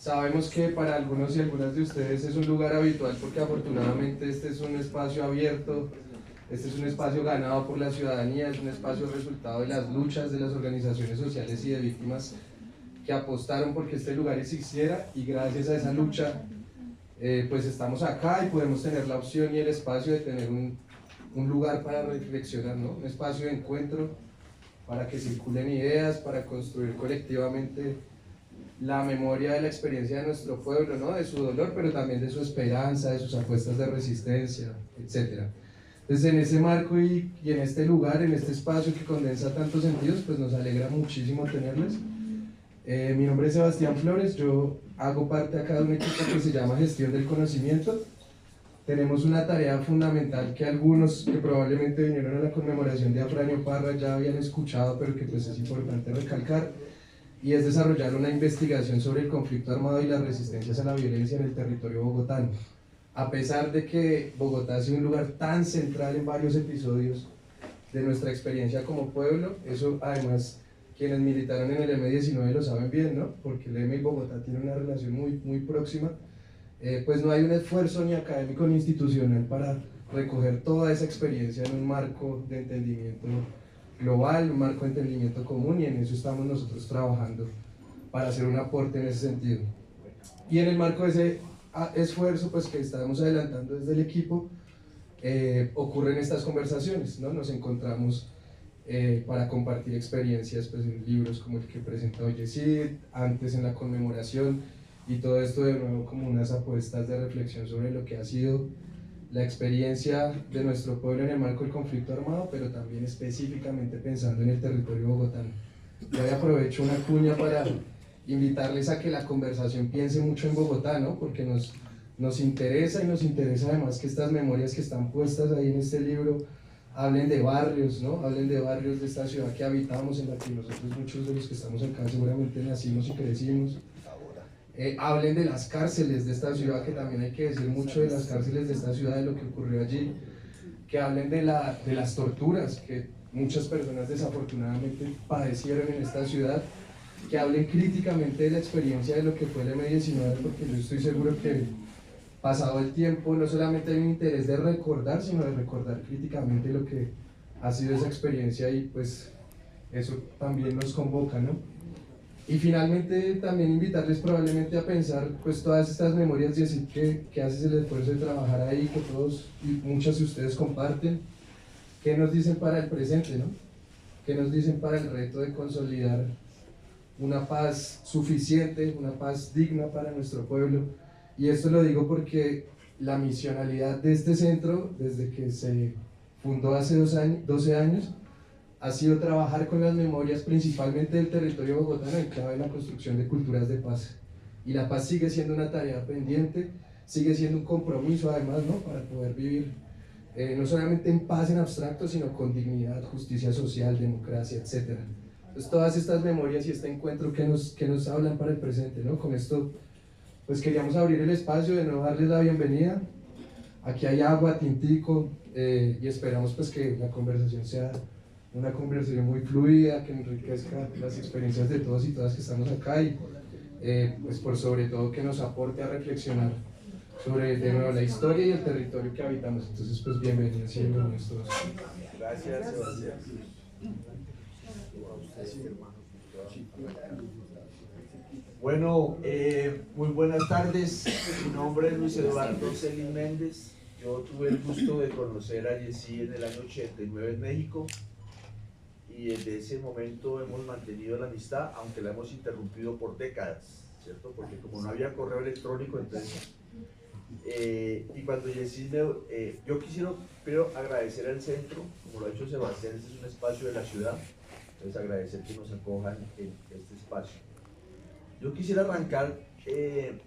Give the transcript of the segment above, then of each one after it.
Sabemos que para algunos y algunas de ustedes es un lugar habitual porque afortunadamente este es un espacio abierto, este es un espacio ganado por la ciudadanía, es un espacio resultado de las luchas de las organizaciones sociales y de víctimas que apostaron porque este lugar existiera, y gracias a esa lucha pues estamos acá y podemos tener la opción y el espacio de tener un lugar para reflexionar, ¿no? Un espacio de encuentro para que circulen ideas, para construir colectivamente la memoria de la experiencia de nuestro pueblo, ¿no? De su dolor, pero también de su esperanza, de sus apuestas de resistencia, etc. Entonces, en ese marco y en este lugar, en este espacio que condensa tantos sentidos, pues nos alegra muchísimo tenerles. Mi nombre es Sebastián Flores, yo hago parte acá de un equipo que se llama Gestión del Conocimiento. Tenemos una tarea fundamental que algunos que probablemente vinieron a la conmemoración de Afranio Parra ya habían escuchado, pero que pues es importante recalcar, y es desarrollar una investigación sobre el conflicto armado y las resistencias a la violencia en el territorio bogotano. A pesar de que Bogotá ha sido un lugar tan central en varios episodios de nuestra experiencia como pueblo, eso además quienes militaron en el M-19 lo saben bien, ¿no? Porque el M y Bogotá tienen una relación muy próxima. Pues no hay un esfuerzo ni académico ni institucional para recoger toda esa experiencia en un marco de entendimiento global, un marco de entendimiento común, y en eso estamos nosotros trabajando para hacer un aporte en ese sentido. Y en el marco de ese esfuerzo pues que estamos adelantando desde el equipo, ocurren estas conversaciones, ¿no? Nos encontramos para compartir experiencias pues, en libros como el que presentó Yesid, antes en la conmemoración, y todo esto de nuevo como unas apuestas de reflexión sobre lo que ha sido la experiencia de nuestro pueblo en el marco del conflicto armado, pero también específicamente pensando en el territorio bogotano. Yo ahí aprovecho una cuña para invitarles a que la conversación piense mucho en Bogotá, ¿no? Porque nos interesa, y nos interesa además que estas memorias que están puestas ahí en este libro hablen de barrios, ¿no? Hablen de barrios de esta ciudad que habitamos, en la que nosotros, muchos de los que estamos acá, seguramente nacimos y crecimos. Hablen de las cárceles de esta ciudad, que también hay que decir mucho de las cárceles de esta ciudad, de lo que ocurrió allí. Que hablen de las torturas que muchas personas desafortunadamente padecieron en esta ciudad. Que hablen críticamente de la experiencia de lo que fue el M-19, porque yo estoy seguro que pasado el tiempo no solamente hay un interés de recordar, sino de recordar críticamente lo que ha sido esa experiencia, y pues eso también nos convoca, ¿no? Y finalmente también invitarles probablemente a pensar pues todas estas memorias, y decir que haces el esfuerzo de trabajar ahí, que todos y muchos de ustedes comparten. ¿Qué nos dicen para el presente, no? ¿Qué nos dicen para el reto de consolidar una paz suficiente, una paz digna para nuestro pueblo? Y esto lo digo porque la misionalidad de este centro, desde que se fundó hace 12 años, ha sido trabajar con las memorias principalmente del territorio bogotano en clave en la construcción de culturas de paz. Y la paz sigue siendo una tarea pendiente, sigue siendo un compromiso además, ¿no? Para poder vivir no solamente en paz en abstracto, sino con dignidad, justicia social, democracia, etc. Entonces todas estas memorias y este encuentro que nos hablan para el presente, ¿no? Con esto pues queríamos abrir el espacio, de nuevo darles la bienvenida. Aquí hay agua, tintico, y esperamos pues que la conversación sea una conversación muy fluida, que enriquezca las experiencias de todos y todas que estamos acá, y pues por sobre todo que nos aporte a reflexionar sobre de nuevo la historia y el territorio que habitamos. Entonces pues bienvenidos y bienvenidos todos. Gracias, Sebastián. Bueno, muy buenas tardes. Mi nombre es Luis Eduardo Celis Méndez. Yo tuve el gusto de conocer a Yesid en el año 89 en México, y desde ese momento hemos mantenido la amistad, aunque la hemos interrumpido por décadas, ¿cierto? Porque como no había correo electrónico, entonces... y cuando Yesid yo quisiera primero agradecer al centro, como lo ha hecho Sebastián, este es un espacio de la ciudad, entonces agradecer que nos acojan en este espacio. Yo quisiera arrancar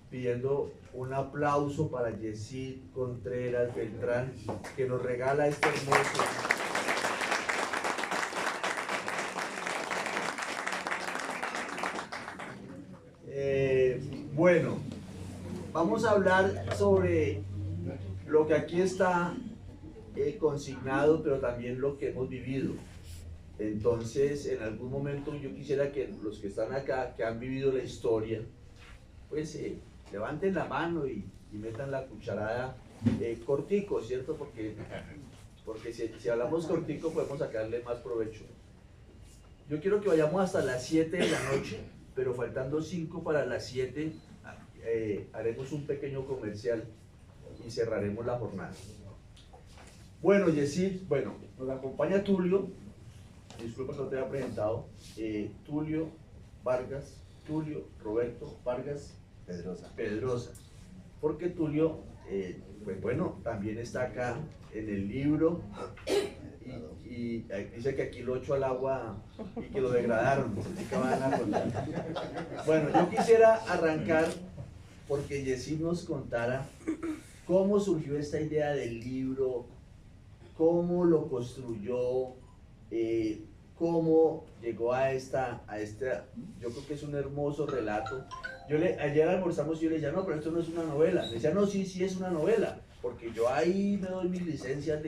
pidiendo un aplauso para Yesid Contreras Beltrán, que nos regala este hermoso... Bueno, vamos a hablar sobre lo que aquí está consignado, pero también lo que hemos vivido. Entonces, en algún momento yo quisiera que los que están acá, que han vivido la historia, pues levanten la mano y metan la cucharada cortico, ¿cierto? Porque si hablamos cortico podemos sacarle más provecho. Yo quiero que vayamos hasta las 7 de la noche, pero faltando 5 para las 7, haremos un pequeño comercial y cerraremos la jornada. Bueno, Yesid, bueno, nos acompaña Tulio, disculpa que no te había presentado, Tulio Vargas, Tulio Roberto Vargas Pedrosa, porque Tulio, pues bueno, también está acá en el libro y dice que aquí lo echó al agua y que lo degradaron, así que van a contar. Bueno, yo quisiera arrancar porque Yesid nos contara cómo surgió esta idea del libro, cómo lo construyó, cómo llegó a esta, yo creo que es un hermoso relato. Ayer almorzamos y yo le decía, no, pero esto no es una novela. Me decía, no, sí es una novela, porque yo ahí me doy mis licencias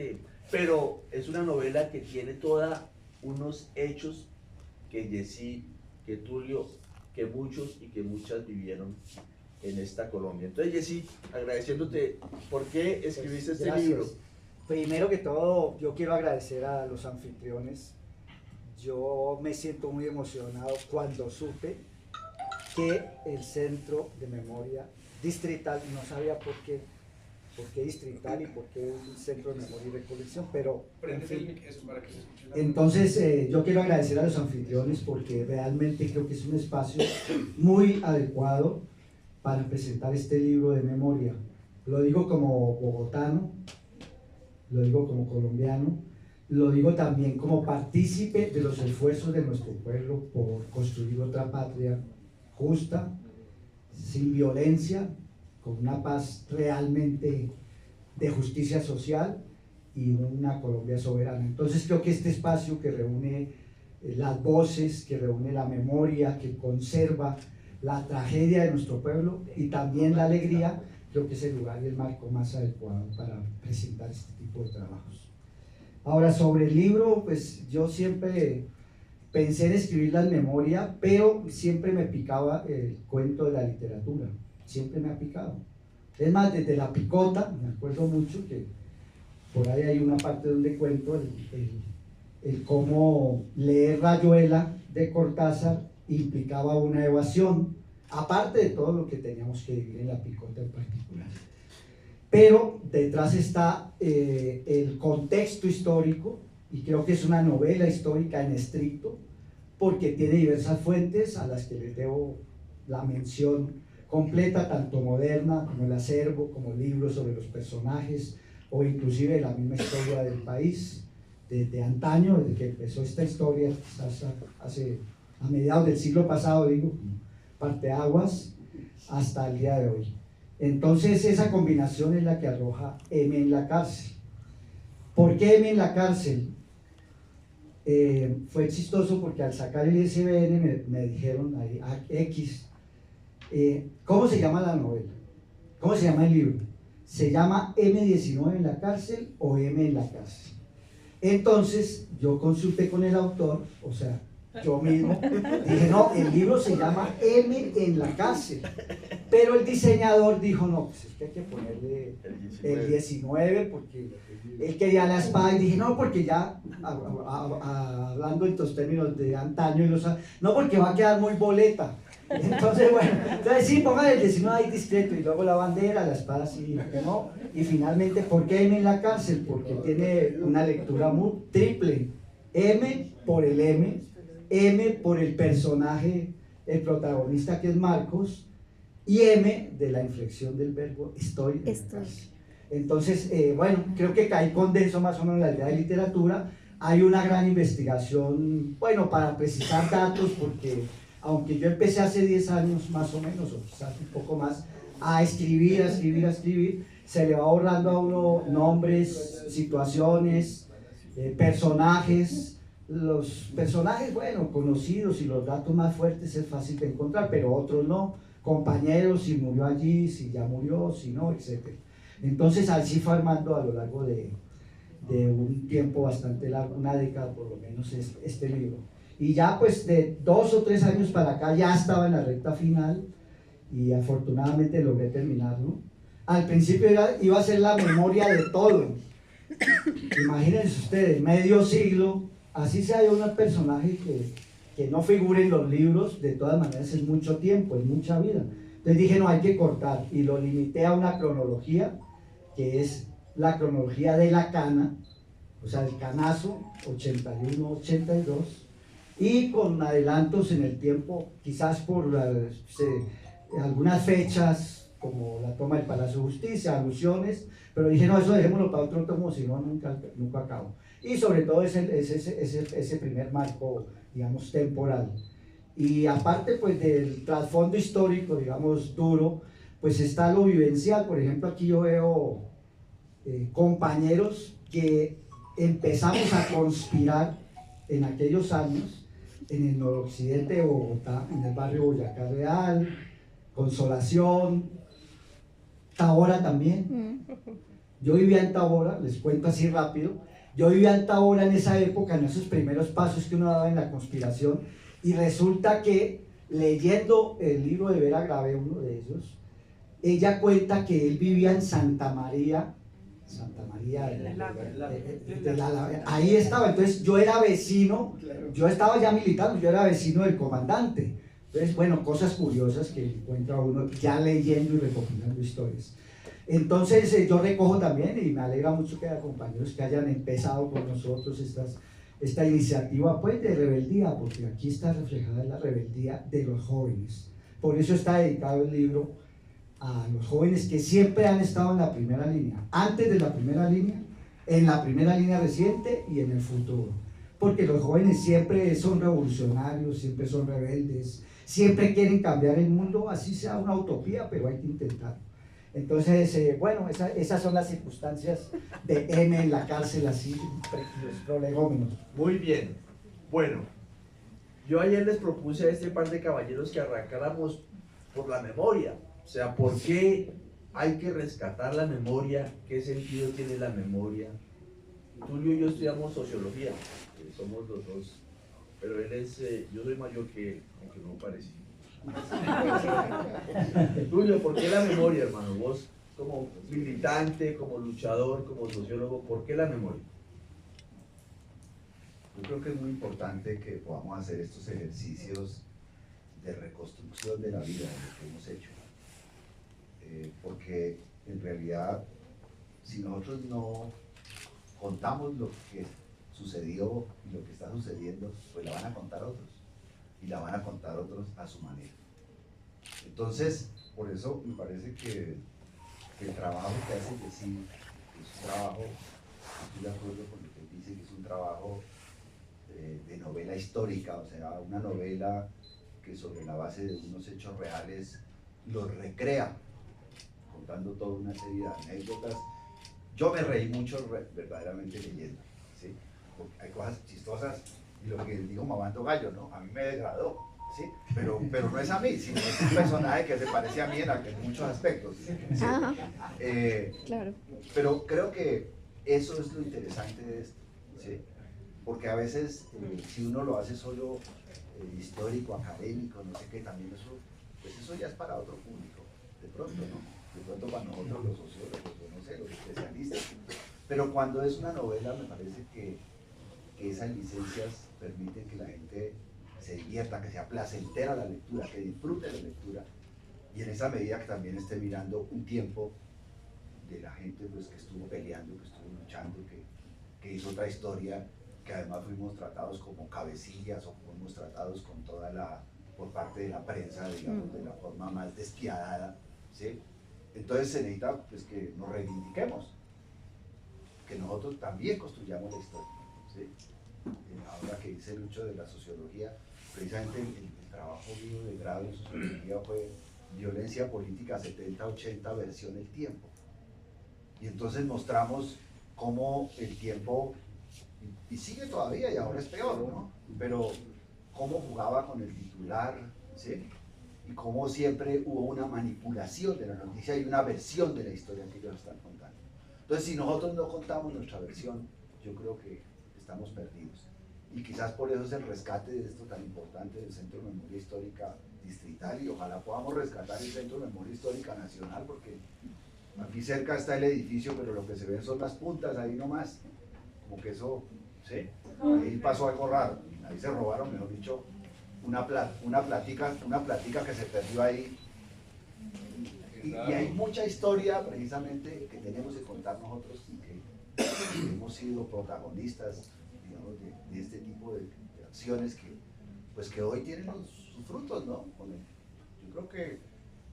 pero es una novela que tiene toda unos hechos que Yesid, que Tulio, que muchos y que muchas vivieron en esta Colombia. Entonces, Yesid, agradeciéndote, ¿por qué escribiste este libro? Primero que todo, yo quiero agradecer a los anfitriones. Yo me siento muy emocionado cuando supe que el Centro de Memoria Distrital, no sabía por qué distrital y por qué el Centro de Memoria y Recolección, pero en fin. Entonces yo quiero agradecer a los anfitriones porque realmente creo que es un espacio muy adecuado para presentar este libro de memoria. Lo digo como bogotano, lo digo como colombiano, lo digo también como partícipe de los esfuerzos de nuestro pueblo por construir otra patria justa, sin violencia, con una paz realmente de justicia social y una Colombia soberana. Entonces creo que este espacio que reúne las voces, que reúne la memoria, que conserva la tragedia de nuestro pueblo y también la alegría, creo que es el lugar y el marco más adecuado para presentar este tipo de trabajos. Ahora, sobre el libro, pues yo siempre pensé en escribir la memoria, pero siempre me picaba el cuento de la literatura, siempre me ha picado. Es más, desde La Picota, me acuerdo mucho que por ahí hay una parte donde cuento el cómo leer Rayuela de Cortázar implicaba una evasión, aparte de todo lo que teníamos que vivir en La Picota en particular. Pero detrás está el contexto histórico, y creo que es una novela histórica en estricto, porque tiene diversas fuentes a las que les debo la mención completa, tanto moderna como el acervo, como libros sobre los personajes, o inclusive la misma historia del país, desde antaño, desde que empezó esta historia, quizás a mediados del siglo pasado, digo, parteaguas, hasta el día de hoy. Entonces esa combinación es la que arroja M en la cárcel. ¿Por qué M en la cárcel? Fue chistoso porque al sacar el ISBN me dijeron ahí, X, ¿cómo se llama la novela? ¿Cómo se llama el libro? ¿Se llama M19 en la cárcel o M en la cárcel? Entonces yo consulté con el autor, o sea, yo mismo, dije, no, el libro se llama M en la cárcel, pero el diseñador dijo, no, pues es que hay que ponerle el 19 porque él quería la espada, y dije, no, porque ya, hablando en estos términos de antaño, no, porque va a quedar muy boleta. Entonces, bueno, entonces sí, pongan el 19 ahí discreto, y luego la bandera, la espada, sí, ¿no? Y finalmente, ¿por qué M en la cárcel? Porque tiene una lectura muy triple. M por el M por el personaje, el protagonista que es Marcos, y M de la inflexión del verbo estoy en la cárcel. Entonces, bueno, creo que ahí condenso más o menos la idea de literatura. Hay una gran investigación, bueno, para precisar datos, porque aunque yo empecé hace 10 años más o menos, o quizás un poco más, a escribir, se le va borrando a uno nombres, situaciones, personajes. Los personajes, bueno, conocidos y los datos más fuertes es fácil de encontrar, pero otros no. Compañeros, si murió allí, si ya murió, si no, etc. Entonces así fue armando a lo largo de un tiempo bastante largo, una década por lo menos, este libro. Y ya pues de 2 o 3 años para acá ya estaba en la recta final, y afortunadamente logré terminarlo. Al principio iba a ser la memoria de todo. Imagínense ustedes, medio siglo, así sea un personaje que no figure en los libros, de todas maneras es mucho tiempo, es mucha vida. Entonces dije, no, hay que cortar, y lo limité a una cronología, que es la cronología de la cana, o sea, el canazo, 81-82, y con adelantos en el tiempo, quizás por algunas fechas, como la toma del Palacio de Justicia, alusiones, pero dije, no, eso dejémoslo para otro tomo, si no, nunca acabo. Y sobre todo ese primer marco, digamos, temporal. Y aparte, pues, del trasfondo histórico, digamos, duro, pues está lo vivencial. Por ejemplo, aquí yo veo compañeros que empezamos a conspirar en aquellos años en el noroccidente de Bogotá, en el barrio Boyacá Real, Consolación, Tabora también. Yo vivía en Tabora, les cuento así rápido, yo vivía en Tabora en esa época, en esos primeros pasos que uno daba en la conspiración, y resulta que leyendo el libro de Vera Gravé, uno de ellos, ella cuenta que él vivía en Santa María, ahí estaba. Entonces yo era vecino, yo estaba ya militando, yo era vecino del comandante. Entonces, bueno, cosas curiosas que encuentra uno ya leyendo y recopilando historias. Entonces yo recojo también, y me alegra mucho que haya compañeros que hayan empezado con nosotros esta iniciativa, pues, de rebeldía, porque aquí está reflejada la rebeldía de los jóvenes. Por eso está dedicado el libro a los jóvenes que siempre han estado en la primera línea, antes de la primera línea, en la primera línea reciente y en el futuro. Porque los jóvenes siempre son revolucionarios, siempre son rebeldes, siempre quieren cambiar el mundo, así sea una utopía, pero hay que intentar. Entonces, bueno, esas son las circunstancias de M en la cárcel, así, los prolegómenos. Muy bien. Bueno, yo ayer les propuse a este par de caballeros que arrancáramos por la memoria. O sea, ¿por qué hay que rescatar la memoria? ¿Qué sentido tiene la memoria? Tulio y yo estudiamos sociología, somos los dos, pero él es, yo soy mayor que él, aunque no parece. Tulio, ¿por qué la memoria, hermano? Vos, como militante, como luchador, como sociólogo, ¿por qué la memoria? Yo creo que es muy importante que podamos hacer estos ejercicios de reconstrucción de la vida, de lo que hemos hecho. Porque en realidad, si nosotros no contamos lo que sucedió y lo que está sucediendo, pues la van a contar otros, y la van a contar otros a su manera. Entonces, por eso me parece que el trabajo que hace Yesid es un trabajo, estoy de acuerdo con lo que dice, que es un trabajo de novela histórica, o sea, una novela que sobre la base de unos hechos reales los recrea, contando toda una serie de anécdotas. Yo me reí mucho verdaderamente leyendo, ¿sí? Porque hay cosas chistosas, y lo que dijo Mamando Gallo, ¿no? A mí me degradó, ¿sí? Pero no es a mí, sino es un personaje que se parece a mí en muchos aspectos, ¿sí? Claro. Pero creo que eso es lo interesante de esto, ¿sí? Porque a veces, si uno lo hace solo histórico, académico, no sé qué, también eso, pues eso ya es para otro público, de pronto, ¿no? De pronto para nosotros los sociólogos, o no sé, los especialistas. Pero cuando es una novela, me parece que esas licencias permiten que la gente se divierta, que sea placentera la lectura, que disfrute la lectura, y en esa medida que también esté mirando un tiempo de la gente, pues, que estuvo peleando, que estuvo luchando, que hizo otra historia, que además fuimos tratados como cabecillas, o fuimos tratados con por parte de la prensa, digamos, de la forma más despiadada, ¿sí? Entonces se necesita, pues, que nos reivindiquemos, que nosotros también construyamos la historia, ¿sí? Ahora que dice Lucho de la sociología, precisamente el trabajo mío de grado en sociología fue violencia política 70-80 versión El Tiempo. Y entonces mostramos cómo el tiempo, y sigue todavía, y ahora es peor, ¿no? Pero cómo jugaba con el titular, ¿sí? Y cómo siempre hubo una manipulación de la noticia y una versión de la historia que ellos están contando. Entonces, si nosotros no contamos nuestra versión, yo creo que estamos perdidos. Y quizás por eso es el rescate de esto tan importante del Centro de Memoria Histórica distrital, y ojalá podamos rescatar el Centro de Memoria Histórica Nacional, porque aquí cerca está el edificio, pero lo que se ven son las puntas ahí nomás, como que eso, ¿sí? Ahí pasó algo raro, ahí se robaron, mejor dicho, una platica que se perdió ahí. Y hay mucha historia precisamente que tenemos que contar nosotros, y que hemos sido protagonistas, digamos, de este tipo de acciones que, pues, que hoy tienen sus frutos, ¿no? Yo creo que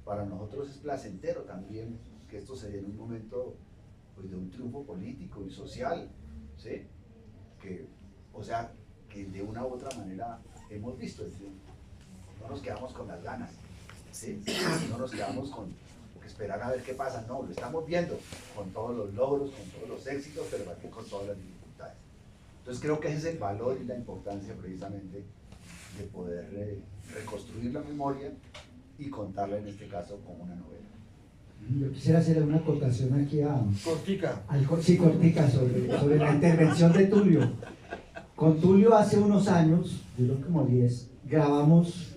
para nosotros es placentero también que esto se dé en un momento, pues, de un triunfo político y social, ¿sí? O sea, que de una u otra manera hemos visto el triunfo. No nos quedamos con las ganas, ¿sí? No nos quedamos con esperar a ver qué pasa, no, lo estamos viendo con todos los logros, con todos los éxitos, pero también con todas las dificultades. Entonces creo que ese es el valor y la importancia precisamente de poder reconstruir la memoria y contarla en este caso como una novela. Yo quisiera hacer una acotación aquí Cortica. Sí, cortica, sobre la intervención de Tulio. Con Tulio hace unos años, yo creo como 10, grabamos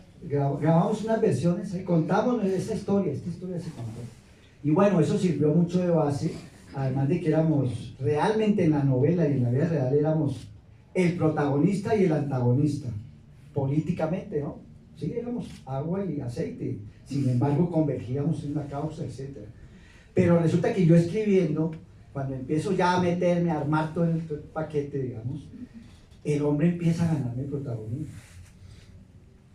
unas versiones, contamos esta historia se contó. Y bueno, eso sirvió mucho de base, además de que éramos realmente en la novela y en la vida real éramos el protagonista y el antagonista, políticamente, ¿no? Sí, éramos agua y aceite, sin embargo convergíamos en una causa, etc. Pero resulta que yo escribiendo, cuando empiezo ya a meterme, a armar todo el paquete, digamos, el hombre empieza a ganarme protagonismo.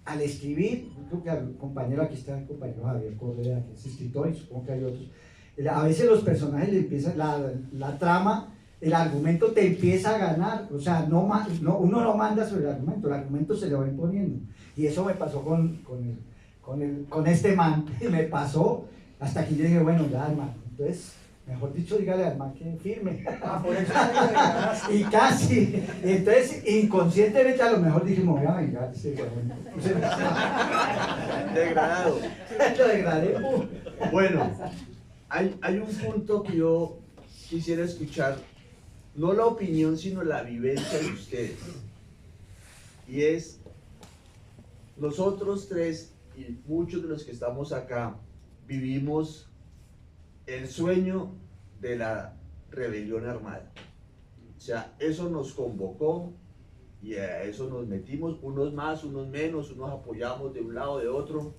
Al escribir, creo que al compañero, aquí está el compañero Javier Correa, que es escritor, y supongo que hay otros, a veces los personajes le empiezan, la trama, el argumento te empieza a ganar, o sea, uno no manda sobre el argumento se le va imponiendo. Y eso me pasó con este man, me pasó hasta que yo dije, bueno, ya, hermano, entonces, mejor dicho, dígale al man que firme. Por eso y casi, entonces inconscientemente a lo mejor dije, me voy a vengar. Degradado. Lo degradé. Bueno, hay un punto que yo quisiera escuchar, no la opinión, sino la vivencia de ustedes. Y es, nosotros tres y muchos de los que estamos acá vivimos el sueño de la rebelión armada. O sea, eso nos convocó y a eso nos metimos, unos más, unos menos, unos apoyamos de un lado, de otro.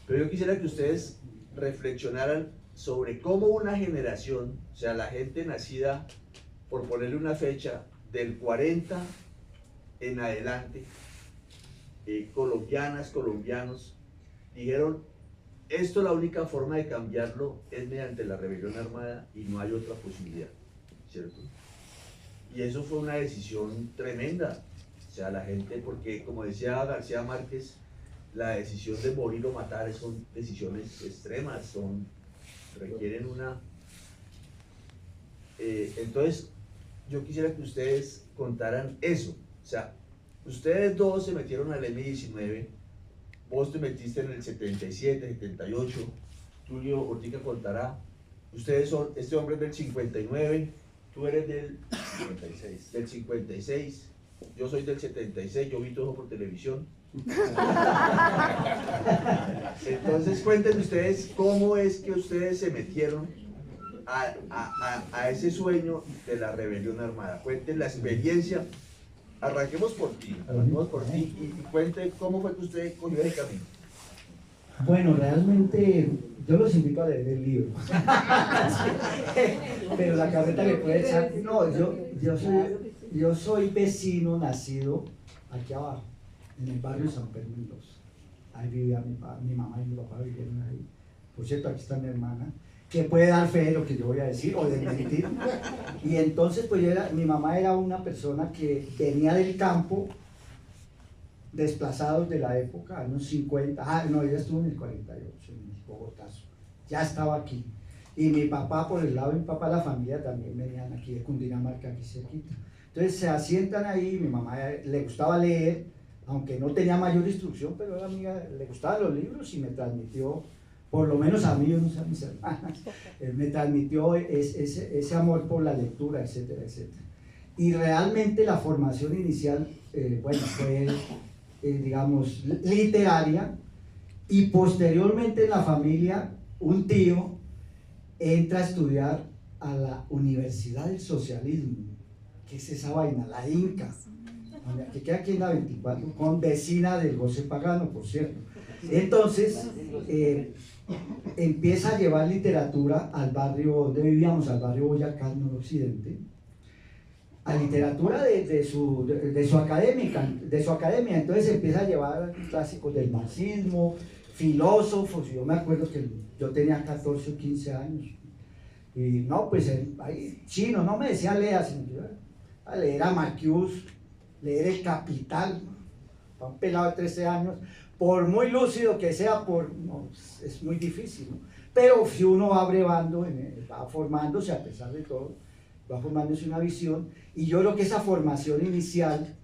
Pero yo quisiera que ustedes reflexionaran sobre cómo una generación, o sea, la gente nacida, por ponerle una fecha, del 40 en adelante, colombianas, colombianos, dijeron, esto la única forma de cambiarlo es mediante la rebelión armada y no hay otra posibilidad, ¿cierto? Y eso fue una decisión tremenda, o sea, la gente, porque como decía García Márquez, la decisión de morir o matar son decisiones extremas, requieren una... entonces, yo quisiera que ustedes contaran eso, o sea, ustedes dos se metieron al M-19, vos te metiste en el 77, 78, Tulio Ortica contará, ustedes son, este hombre es del 59, tú eres del 56, yo soy del 76, yo vi todo eso por televisión. Entonces cuéntenme ustedes cómo es que ustedes se metieron a ese sueño de la rebelión armada. Cuenten la experiencia. Arranquemos por ti y cuente cómo fue que usted cogió ese camino. Bueno, realmente yo los invito a leer el libro. Pero la carreta le puede echar. No, yo soy vecino nacido aquí abajo, en el barrio San Pedro Mendoza. Ahí vivía mi mamá y mi papá vivieron ahí. Por cierto, aquí está mi hermana, que puede dar fe de lo que yo voy a decir o desmentir. Y entonces, pues mi mamá era una persona que venía del campo, desplazados de la época, años 50, no, ella estuvo en el 48, en Bogotazo, ya estaba aquí. Y mi papá, por el lado de mi papá, la familia también venían aquí de Cundinamarca, aquí cerquita. Entonces se asientan ahí, mi mamá le gustaba leer, aunque no tenía mayor instrucción, pero era amiga, le gustaban los libros y me transmitió, por lo menos a mí, yo no sé a mis hermanas, me transmitió ese amor por la lectura, etcétera, etcétera. Y realmente la formación inicial, bueno, fue, digamos, literaria, Y posteriormente en la familia, un tío entra a estudiar a la Universidad del Socialismo. ¿Qué es esa vaina? La Inca, que queda aquí en la 24, con vecina del José Pagano, por cierto. Entonces, empieza a llevar literatura al barrio donde vivíamos, al barrio Boyacá, al noroccidente, a literatura de su academia. Entonces empieza a llevar clásicos del marxismo, filósofos. Yo me acuerdo que yo tenía 14 o 15 años, y no, pues ahí, chino, no me decía lea, sino que a leer a Marcuse, leer El Capital, para un pelado de 13 años, por muy lúcido que sea, no, es muy difícil, ¿no? Pero si uno va brevando, va formándose a pesar de todo, va formándose una visión, y yo creo que esa formación inicial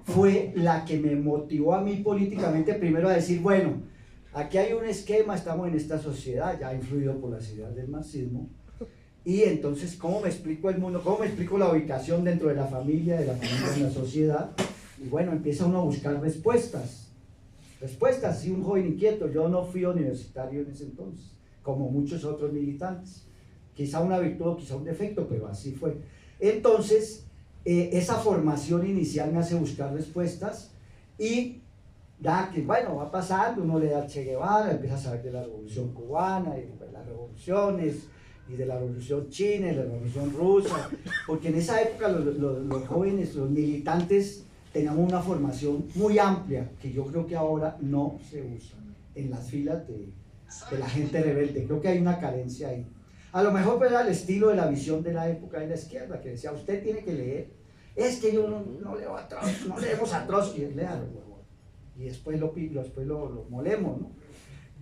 fue la que me motivó a mí políticamente primero a decir, bueno, aquí hay un esquema, estamos en esta sociedad, ya influido por las ideas del marxismo, y entonces, ¿cómo me explico el mundo? ¿Cómo me explico la ubicación dentro de la familia en la sociedad? Y bueno, empieza uno a buscar respuestas, sí, un joven inquieto. Yo no fui universitario en ese entonces, como muchos otros militantes, quizá una virtud o quizá un defecto, pero así fue. Entonces, esa formación inicial me hace buscar respuestas, y ya que, bueno, va pasando, uno le da a Che Guevara, empieza a saber de la revolución cubana, y de las revoluciones, y de la revolución china, y de la revolución rusa, porque en esa época los jóvenes, los militantes, teníamos una formación muy amplia, que yo creo que ahora no se usa en las filas de la gente rebelde. Creo que hay una carencia ahí. A lo mejor era el estilo de la visión de la época de la izquierda, que decía, usted tiene que leer, es que yo no leo a Trotsky, no leemos a Trotsky, léalo, y después lo molemos, ¿no?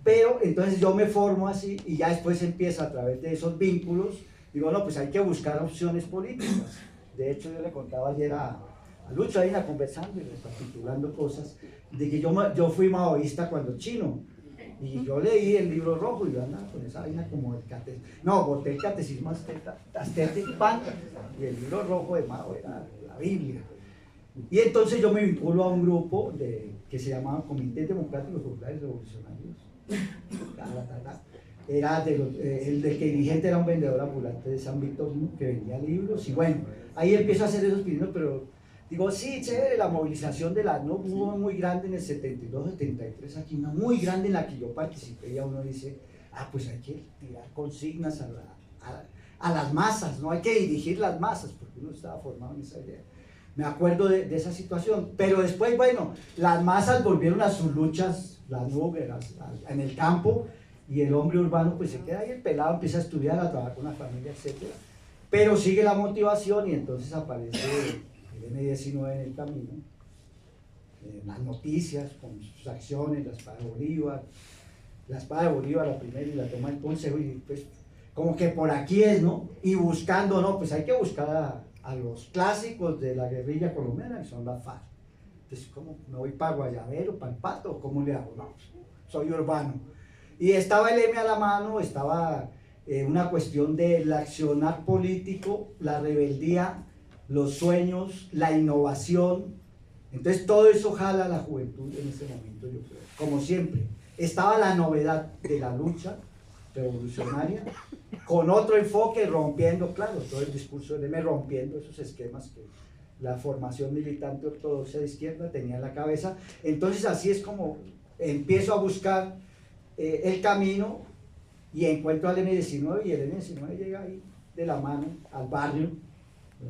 Pero entonces yo me formo así, y ya después empieza a través de esos vínculos, digo, no, pues hay que buscar opciones políticas. De hecho, yo le contaba ayer a Lucho ahí conversando y recapitulando cosas, de que yo fui maoísta cuando chino, y yo leí el libro rojo y yo andaba con esa vaina como el catecismo, no, boté el catecismo azteca, y el libro rojo de Mao era la Biblia. Y entonces yo me vinculo a un grupo que se llamaba Comité Democrático Populares Revolucionarios. Era el del que dirigente era un vendedor ambulante de San Victorino que vendía libros, y bueno, ahí empiezo a hacer esos pininos, pero digo, sí, chévere, la movilización no hubo muy grande en el 72, 73, aquí una muy grande en la que yo participé, y uno dice, pues hay que tirar consignas a las masas, no hay que dirigir las masas, porque uno estaba formado en esa idea. Me acuerdo de esa situación, pero después, bueno, las masas volvieron a sus luchas, las nubes, en el campo, y el hombre urbano pues se queda ahí, el pelado empieza a estudiar, a trabajar con la familia, etc. Pero sigue la motivación, y entonces aparece el M19 en el camino, las noticias con sus acciones, la espada de Bolívar, la primera, y la toma del consejo, y pues como que por aquí es, ¿no? Y buscando, ¿no? Pues hay que buscar a los clásicos de la guerrilla colombiana, que son las FARC. Entonces, ¿cómo me voy para Guayabero, para el Pato? ¿Cómo le hago? No, soy urbano. Y estaba el M a la mano, estaba una cuestión del accionar político, la rebeldía, los sueños, la innovación. Entonces todo eso jala a la juventud en ese momento, yo creo. Como siempre, estaba la novedad de la lucha revolucionaria, con otro enfoque, rompiendo, claro, todo el discurso del M, rompiendo esos esquemas que la formación militante ortodoxa de izquierda tenía en la cabeza. Entonces así es como empiezo a buscar el camino, y encuentro al M19, y el M19 llega ahí de la mano al barrio.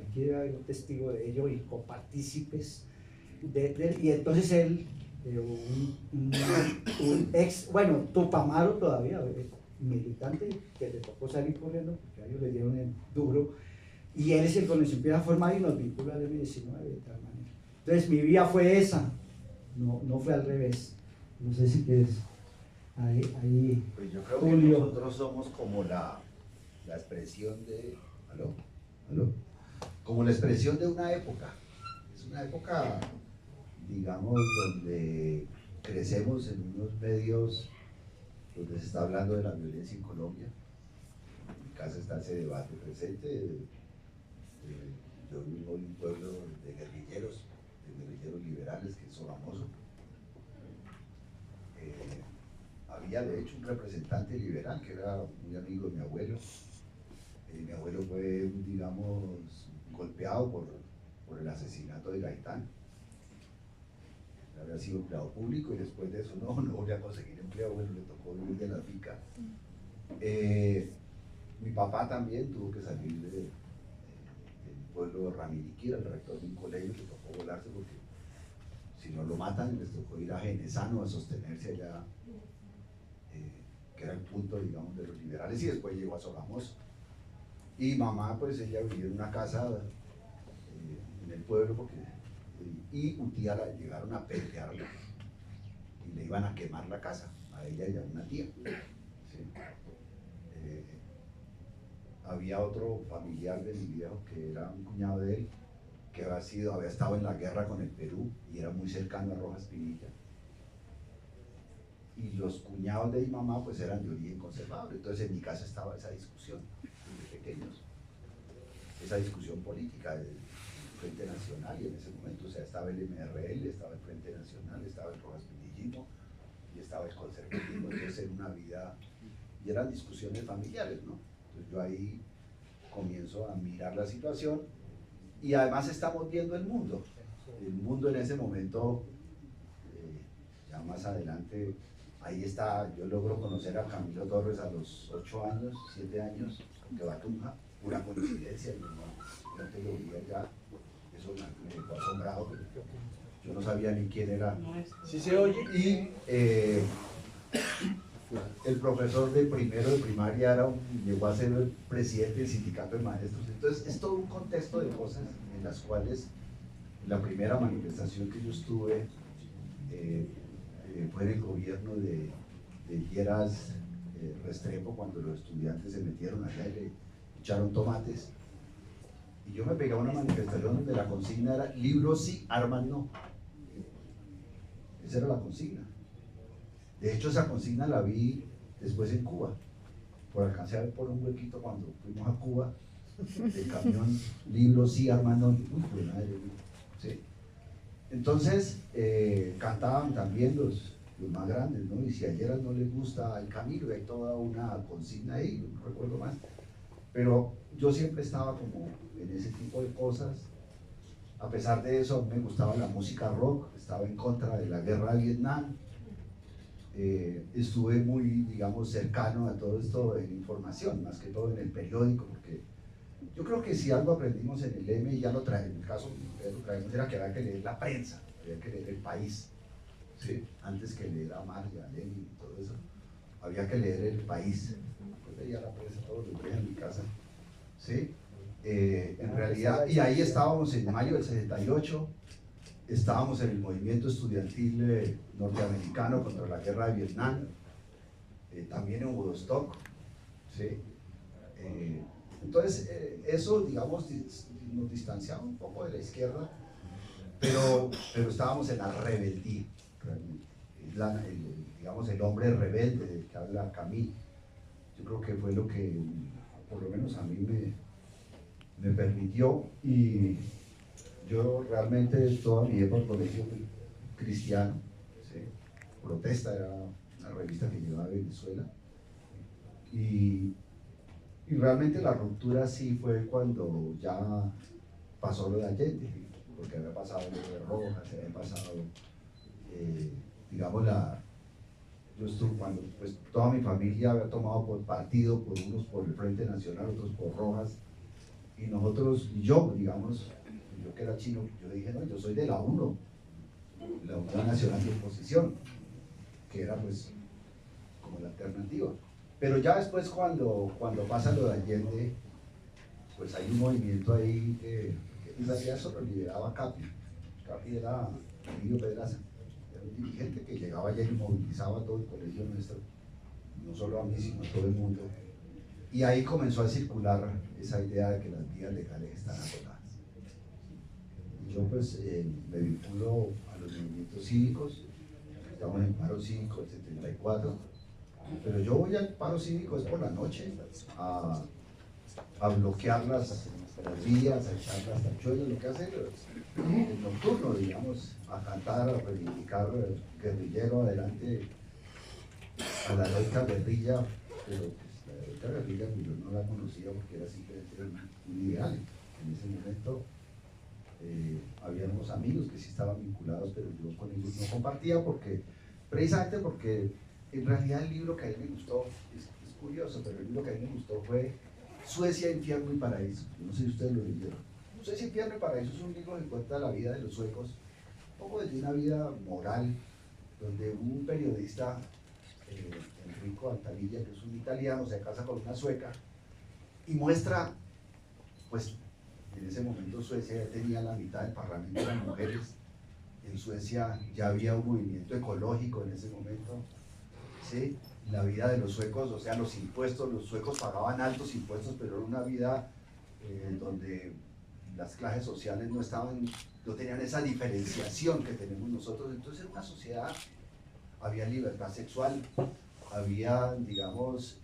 Aquí hay un testigo de ello y copartícipes y entonces él, un ex, bueno, Tupamaro todavía, militante, que le tocó salir corriendo porque a ellos le dieron el duro, y él es el con el que se empieza a formar y nos vincula al M19 de tal manera. Entonces mi vida fue esa, no fue al revés. No sé si quieres ahí pues yo creo Julio. que nosotros somos como la expresión de... ¿Aló? Como la expresión de una época. Es una época, digamos, donde crecemos en unos medios donde se está hablando de la violencia en Colombia. En mi casa está ese debate presente. Yo vivo en un pueblo de guerrilleros liberales, que es Sogamoso. había de hecho un representante liberal que era muy amigo de mi abuelo. Mi abuelo fue, digamos, golpeado por el asesinato de Gaitán. Había sido empleado público y después de eso no volvió a conseguir empleo, bueno, le tocó vivir de la finca. Mi papá también tuvo que salir del pueblo de Ramiriquí, el rector de un colegio, le tocó volarse porque si no lo matan, les tocó ir a Genesano a sostenerse allá, que era el punto, digamos, de los liberales, y después llegó a Sogamoso. Y mamá, pues ella vivía en una casa en el pueblo, porque, y un día la llegaron a pelearla y le iban a quemar la casa a ella y a una tía. ¿Sí? Había otro familiar de mi viejo que era un cuñado de él, que había estado en la guerra con el Perú y era muy cercano a Rojas Pinilla. Y los cuñados de mi mamá pues eran de origen conservador, entonces en mi casa estaba esa discusión desde pequeños, esa discusión política del Frente Nacional, y en ese momento, o sea, estaba el MRL, estaba el Frente Nacional, estaba el Rojas Pinillismo y estaba el conservatismo, entonces era una vida, y eran discusiones familiares, ¿no? Entonces yo ahí comienzo a mirar la situación y además estamos viendo el mundo en ese momento, ya más adelante, ahí está, yo logro conocer a Camilo Torres a los 8 años, 7 años, que va a Tunja, pura coincidencia, no te lo vi allá, eso me dejó asombrado, pero yo no sabía ni quién era. ¿Sí se oye? Y el profesor de primero de primaria llegó a ser el presidente del sindicato de maestros. Entonces es todo un contexto de cosas en las cuales la primera manifestación que yo estuve fue en el gobierno de Lleras Restrepo, cuando los estudiantes se metieron allá y le echaron tomates. Y yo me pegué a una manifestación donde la consigna era libros sí, armas no. Esa era la consigna. De hecho, esa consigna la vi después en Cuba. Alcancé a ver por un huequito cuando fuimos a Cuba, el camión, libros sí, armas no. Uy, madre mía. Sí. Entonces, cantaban también los más grandes, ¿no? Y si a Lleras no les gusta el Camilo, hay toda una consigna ahí, no recuerdo más. Pero yo siempre estaba como en ese tipo de cosas. A pesar de eso, me gustaba la música rock, estaba en contra de la guerra de Vietnam. Estuve muy, digamos, cercano a todo esto en información, más que todo en el periódico, porque yo creo que si algo aprendimos en el M, y ya lo traemos, en el caso lo traemos, era que había que leer la prensa, había que leer El País, ¿sí? Antes que leer a Marx, a Lenin y todo eso, había que leer El País. Pues leía la prensa todos los días en mi casa, ¿sí? En realidad, y ahí estábamos en mayo del 78, estábamos en el movimiento estudiantil norteamericano contra la guerra de Vietnam, también en Woodstock, ¿sí? Entonces, eso, digamos, nos distanciaba un poco de la izquierda, pero estábamos en la rebeldía, realmente. Digamos, el hombre rebelde del que habla Camille, yo creo que fue lo que, por lo menos a mí me permitió, y yo realmente toda mi época colegio fui cristiano, ¿sí? Protesta era una revista que llevaba a Venezuela, y realmente la ruptura sí fue cuando ya pasó lo de Allende, porque había pasado lo de Rojas, había pasado, digamos, yo estuve cuando pues toda mi familia había tomado por partido, por unos por el Frente Nacional, otros por Rojas, y nosotros, y yo, digamos, yo que era chino, yo dije, no, yo soy de la UNO, la Unión Nacional de Oposición, que era pues como la alternativa. Pero ya después cuando pasa lo de Allende, pues hay un movimiento ahí que en realidad eso lo lideraba Capi. Capi era Emilio Pedraza, era un dirigente que llegaba allá y movilizaba a todo el colegio nuestro, no solo a mí, sino a todo el mundo. Y ahí comenzó a circular esa idea de que las vías legales están agotadas. Y yo pues me vinculo a los movimientos cívicos, estamos en paro cívico del 74, pero yo voy al paro cívico es por la noche a bloquear las vías, a echar las tachuelas, lo que hace el nocturno, digamos, a cantar, a reivindicar guerrillero adelante a la heroica guerrilla, pero pues, la heroica guerrilla pues, yo no la conocía porque era simplemente un ideal. En ese momento había unos amigos que sí estaban vinculados, pero yo con ellos no compartía precisamente porque en realidad el libro que a mí me gustó, es curioso, pero el libro que a mí me gustó fue Suecia, Infierno y Paraíso. Yo no sé si ustedes lo leyeron. Suecia, Infierno y Paraíso es un libro que cuenta la vida de los suecos, un poco desde una vida moral, donde un periodista, Enrico Altanilla, que es un italiano, se casa con una sueca y muestra, pues en ese momento Suecia ya tenía la mitad del parlamento de las mujeres, en Suecia ya había un movimiento ecológico en ese momento, ¿sí? La vida de los suecos, o sea, los impuestos, los suecos pagaban altos impuestos, pero era una vida donde las clases sociales no tenían esa diferenciación que tenemos nosotros. Entonces era una sociedad, había libertad sexual, había, digamos,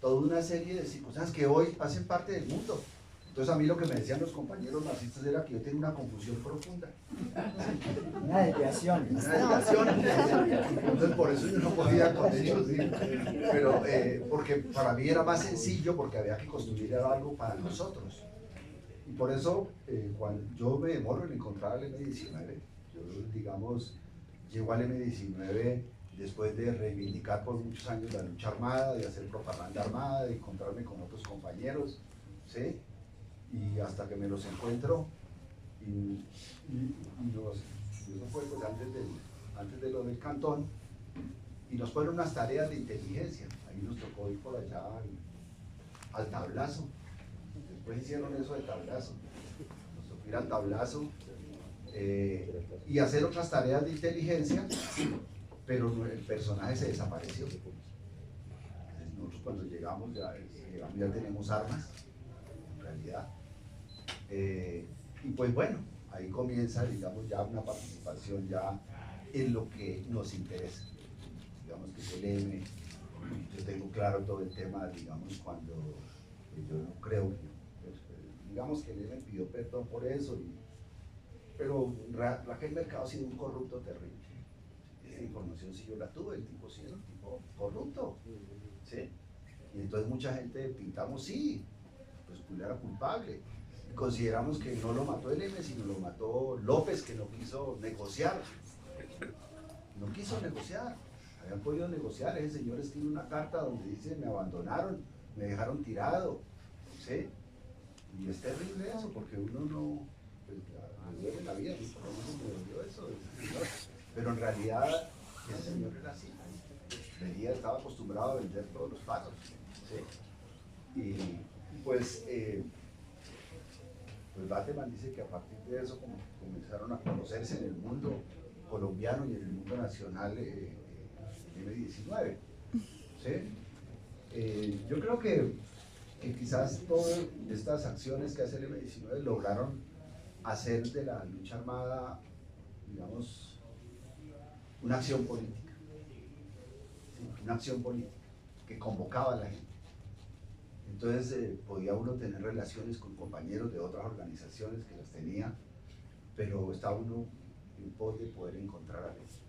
toda una serie de circunstancias que hoy hacen parte del mundo. Entonces a mí lo que me decían los compañeros marxistas era que yo tenía una confusión profunda. Una desviación. Una desviación. Entonces por eso yo no podía con ellos, ¿sí? Pero porque para mí era más sencillo porque había que construir algo para nosotros. Y por eso cuando yo me demoro en encontrar el M19, yo digamos, llego al M19 después de reivindicar por muchos años la lucha armada, de hacer propaganda armada, de encontrarme con otros compañeros, ¿sí? Y hasta que me los encuentro eso fue pues antes de lo del cantón, y nos fueron unas tareas de inteligencia. Ahí nos tocó ir por allá al tablazo. Después hicieron eso de tablazo, nos tocó ir al tablazo y hacer otras tareas de inteligencia, pero el personaje se desapareció. Nosotros cuando llegamos ya tenemos armas, en realidad. Y pues bueno, ahí comienza, digamos, ya una participación ya en lo que nos interesa. Digamos que es el M, yo tengo claro todo el tema, digamos, cuando yo no creo que, digamos que el M pidió perdón por eso, pero Raquel Mercado ha sido un corrupto terrible. Esa información sí yo la tuve, el tipo sí era un tipo corrupto, ¿sí? Y entonces mucha gente pintamos, sí, pues Julián era culpable. Consideramos que no lo mató el M, sino lo mató López, que no quiso negociar. No quiso negociar. Habían podido negociar. Ese señor escribe una carta donde dice: me abandonaron, me dejaron tirado. ¿Sí? Y es terrible eso, porque uno no. Pues, le duele la vida, por lo menos me dolió eso. Pero en realidad, ese señor era así. Estaba acostumbrado a vender todos los pasos. ¿Sí? Y pues. Pues Bateman dice que a partir de eso comenzaron a conocerse en el mundo colombiano y en el mundo nacional el M19. ¿Sí? Yo creo que quizás todas estas acciones que hace el M19 lograron hacer de la lucha armada, digamos, una acción política. ¿Sí? Una acción política que convocaba a la gente. Entonces podía uno tener relaciones con compañeros de otras organizaciones que las tenía, pero estaba uno en pos de poder encontrar a ellos,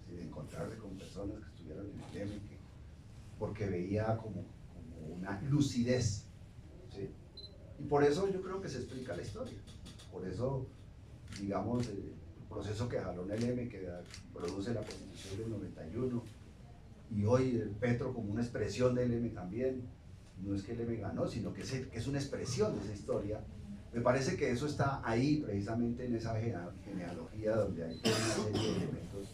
¿sí? De encontrarse con personas que estuvieran en el M, porque veía como una lucidez, ¿sí? Y por eso yo creo que se explica la historia. Por eso, digamos, el proceso que jaló en el M, que produce la Constitución del 91, y hoy el Petro como una expresión del M también. No es que el M ganó, sino que es una expresión de esa historia. Me parece que eso está ahí, precisamente en esa genealogía donde hay toda una serie de elementos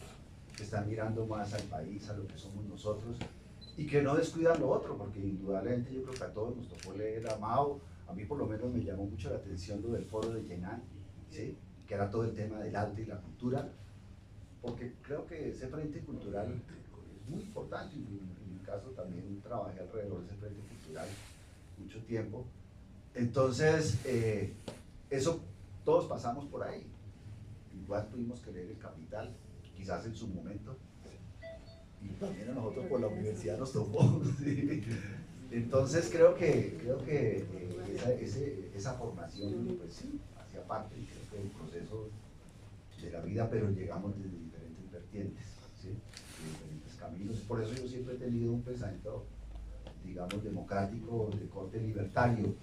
que están mirando más al país, a lo que somos nosotros, y que no descuidan lo otro, porque indudablemente yo creo que a todos nos tocó leer a Mao. A mí por lo menos me llamó mucho la atención lo del foro de Yenan, ¿sí? Que era todo el tema del arte y la cultura, porque creo que ese frente cultural es muy importante. En mi caso también trabajé alrededor de ese frente cultural mucho tiempo. Entonces, eso todos pasamos por ahí. Igual tuvimos que leer El Capital, quizás en su momento, y también a nosotros por la universidad nos tocó. ¿Sí? Entonces creo que esa formación pues sí, hacía parte, y creo que del proceso de la vida, pero llegamos desde diferentes vertientes, ¿sí? De diferentes caminos. Por eso yo siempre he tenido un pensamiento, digamos, democrático, de corte libertario.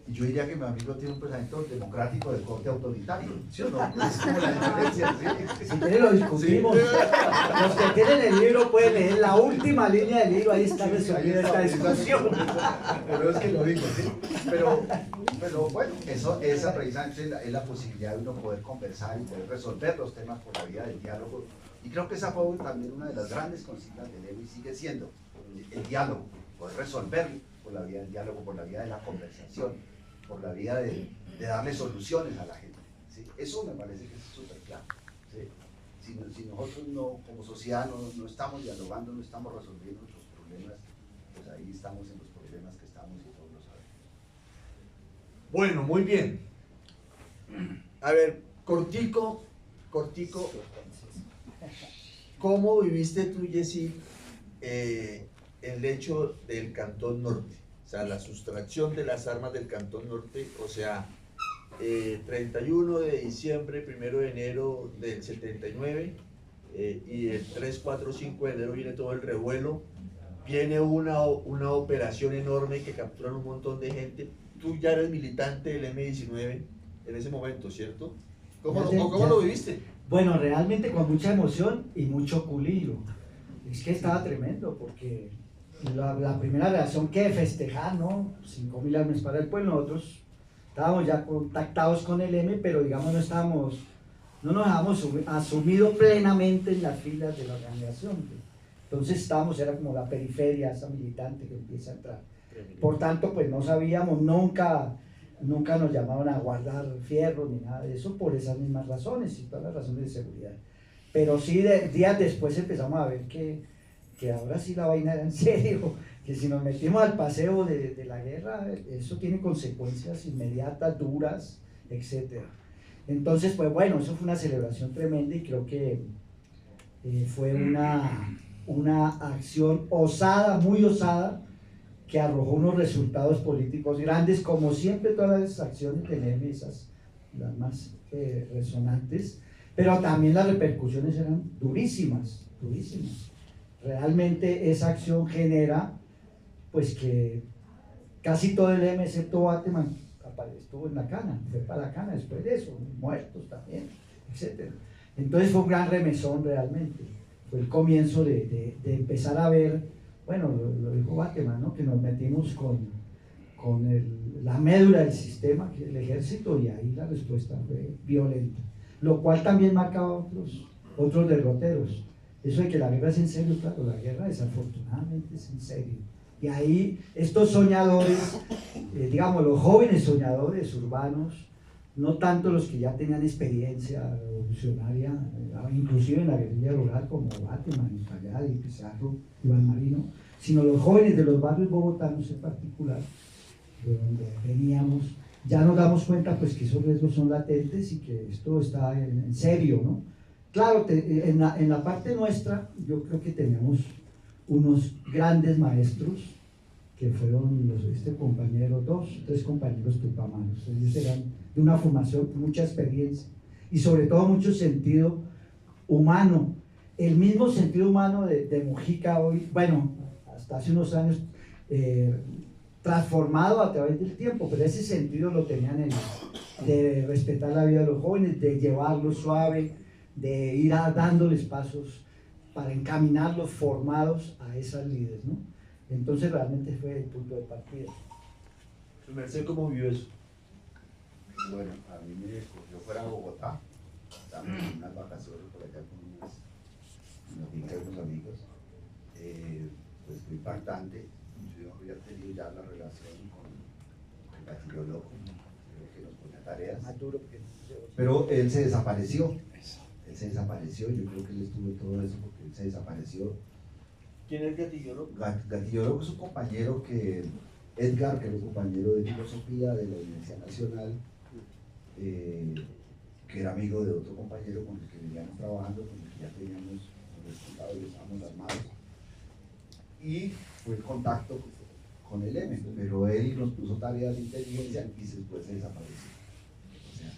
Y yo diría que mi amigo tiene un pensamiento democrático de corte autoritario, ¿sí o no? Es como la diferencia, ¿sí? Si quieren lo discutimos. Los que tienen el libro pueden leer la última línea del libro, ahí está resumida esta discusión. Pero es que lo digo, ¿sí? Pero bueno, esa precisamente es la posibilidad de uno poder conversar y poder resolver los temas por la vía del diálogo. Y creo que esa fue también una de las grandes consignas del EME y sigue siendo el diálogo, poder resolver por la vía del diálogo, por la vía de la conversación, por la vía de darle soluciones a la gente, ¿sí? Eso me parece que es súper claro, ¿sí? Si nosotros no, como sociedad no estamos dialogando, no estamos resolviendo nuestros problemas, pues ahí estamos en los problemas que estamos y todos lo sabemos. Bueno, muy bien. A ver, cortico, ¿cómo viviste tú, Yesid, el hecho del Cantón Norte? O sea, la sustracción de las armas del Cantón Norte, o sea, 31 de diciembre, 1 de enero del 79, y el 3, 4, 5 de enero viene todo el revuelo, viene una operación enorme que capturan un montón de gente. Tú ya eres militante del M19 en ese momento, ¿cierto? ¿Cómo lo viviste? Bueno, realmente con mucha emoción y mucho culillo. Es que estaba tremendo porque la primera reacción que festejar, ¿no? 5.000 armas para el pueblo. Nosotros estábamos ya contactados con el M, pero digamos no nos habíamos asumido plenamente en las filas de la organización. Entonces era como la periferia, esa militante que empieza a entrar. Por tanto, pues no sabíamos, nunca nos llamaban a guardar fierro ni nada de eso por esas mismas razones y todas las razones de seguridad. Pero sí, días después empezamos a ver que ahora sí la vaina era en serio, que si nos metimos al paseo de la guerra, eso tiene consecuencias inmediatas, duras, etc. Entonces, pues bueno, eso fue una celebración tremenda y creo que fue una acción osada, muy osada, que arrojó unos resultados políticos grandes, como siempre todas las acciones de esas, las más resonantes, pero también las repercusiones eran durísimas. Realmente esa acción genera, pues que casi todo el M, excepto Bateman, estuvo en la cana, fue para la cana después de eso, muertos también, etc. Entonces fue un gran remesón realmente, fue el comienzo de empezar a ver. Bueno, lo dijo Bateman, ¿no? Que nos metimos con la médula del sistema, que es el ejército, y ahí la respuesta fue violenta, lo cual también marcaba otros derroteros. Eso de que la guerra es en serio, claro, la guerra desafortunadamente es en serio. Y ahí estos soñadores, digamos los jóvenes soñadores urbanos, no tanto los que ya tenían experiencia revolucionaria, inclusive en la guerrilla rural como Bateman, Calladi, Pizarro, Iván Marino, sino los jóvenes de los barrios bogotanos en particular, de donde veníamos, ya nos damos cuenta pues que esos riesgos son latentes y que esto está en serio, ¿no? Claro, en la parte nuestra yo creo que teníamos unos grandes maestros que fueron tres compañeros tupamaros. Ellos eran de una formación, mucha experiencia y sobre todo mucho sentido humano. El mismo sentido humano de Mujica hoy, bueno, hasta hace unos años transformado a través del tiempo, pero ese sentido lo tenían ellos, de respetar la vida de los jóvenes, de llevarlos suave, de ir dándoles pasos para encaminarlos formados a esas líderes, ¿no? Entonces realmente fue el punto de partida. Su merced, ¿cómo vivió eso? Bueno, a mí me escogió fuera de Bogotá, estábamos en unas vacaciones por allá con unos amigos, pues fue impactante. Yo había tenido ya la relación con el gatillo loco, creo que nos ponía tareas, pero él se desapareció. Yo creo que él estuvo en todo eso porque él se desapareció. ¿Quién es Gatillo Loco? Gatillo Loco es un compañero Edgar, que era un compañero de filosofía de la Universidad Nacional, que era amigo de otro compañero con el que veníamos trabajando, con el que ya teníamos resultados y estábamos armados. Y fue en contacto con el M, pero él nos puso tareas de inteligencia y después se desapareció. O sea,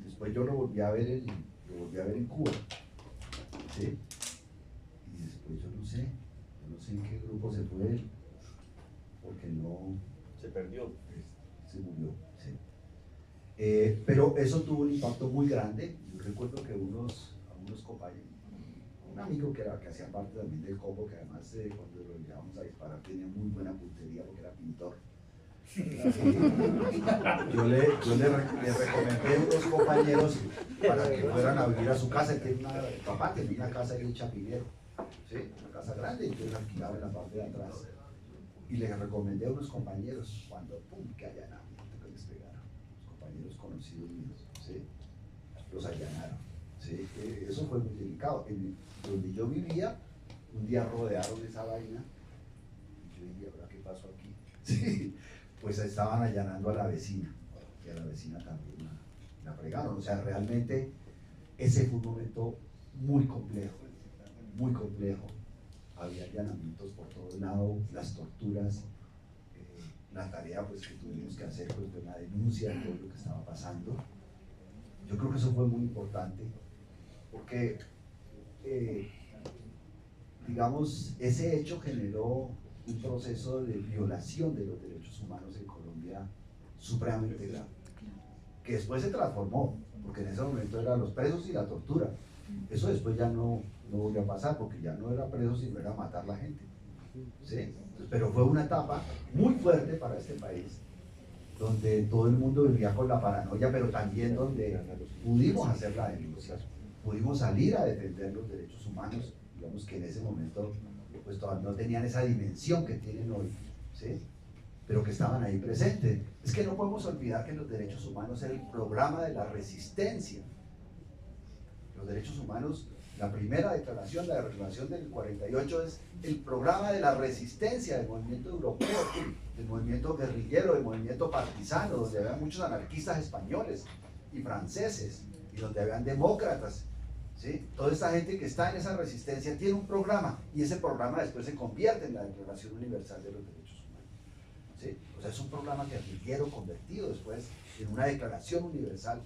después yo lo volví a ver en Cuba, ¿sí? Y sé en qué grupo se fue él, porque no Se perdió. se murió. Sí. Pero eso tuvo un impacto muy grande. Yo recuerdo que unos compañeros, un amigo que hacía parte también del combo, que además cuando lo llevábamos a disparar tenía muy buena puntería porque era pintor. Yo le recomendé a unos compañeros para que fueran a vivir a su casa. Papá tenía una casa en Chapinero, ¿sí? Una casa grande, entonces alquilaba en la parte de atrás. Y les recomendé a unos compañeros cuando, pum, que allanamiento que les pegaron. Los compañeros conocidos míos, ¿sí? Los allanaron, ¿sí? Eso fue muy delicado. Donde yo vivía, un día rodearon esa vaina. Y yo dije, ¿ahora qué pasó aquí? Sí, pues estaban allanando a la vecina. Y a la vecina también la fregaron. O sea, realmente ese fue un momento muy complejo, muy complejo. Había allanamientos por todos lados, las torturas, la tarea pues, que tuvimos que hacer pues, de una denuncia de todo lo que estaba pasando. Yo creo que eso fue muy importante, porque, digamos, ese hecho generó un proceso de violación de los derechos humanos en Colombia supremamente grave, que después se transformó, porque en ese momento eran los presos y la tortura. Eso después ya no volvió a pasar, porque ya no era preso, sino era matar a la gente. ¿Sí? Pero fue una etapa muy fuerte para este país, donde todo el mundo vivía con la paranoia, pero también donde pudimos hacer la denuncia, pudimos salir a defender los derechos humanos, digamos que en ese momento pues todavía no tenían esa dimensión que tienen hoy, ¿sí? Pero que estaban ahí presentes. Es que no podemos olvidar que los derechos humanos es el programa de la resistencia. Los derechos humanos, la primera declaración, la declaración del 48, es el programa de la resistencia del movimiento europeo, del movimiento guerrillero, del movimiento partisano, donde había muchos anarquistas españoles y franceses, y donde habían demócratas, ¿sí? Toda esta gente que está en esa resistencia tiene un programa, y ese programa después se convierte en la Declaración Universal de los Derechos Humanos, ¿sí? O sea, es un programa guerrillero convertido después en una Declaración Universal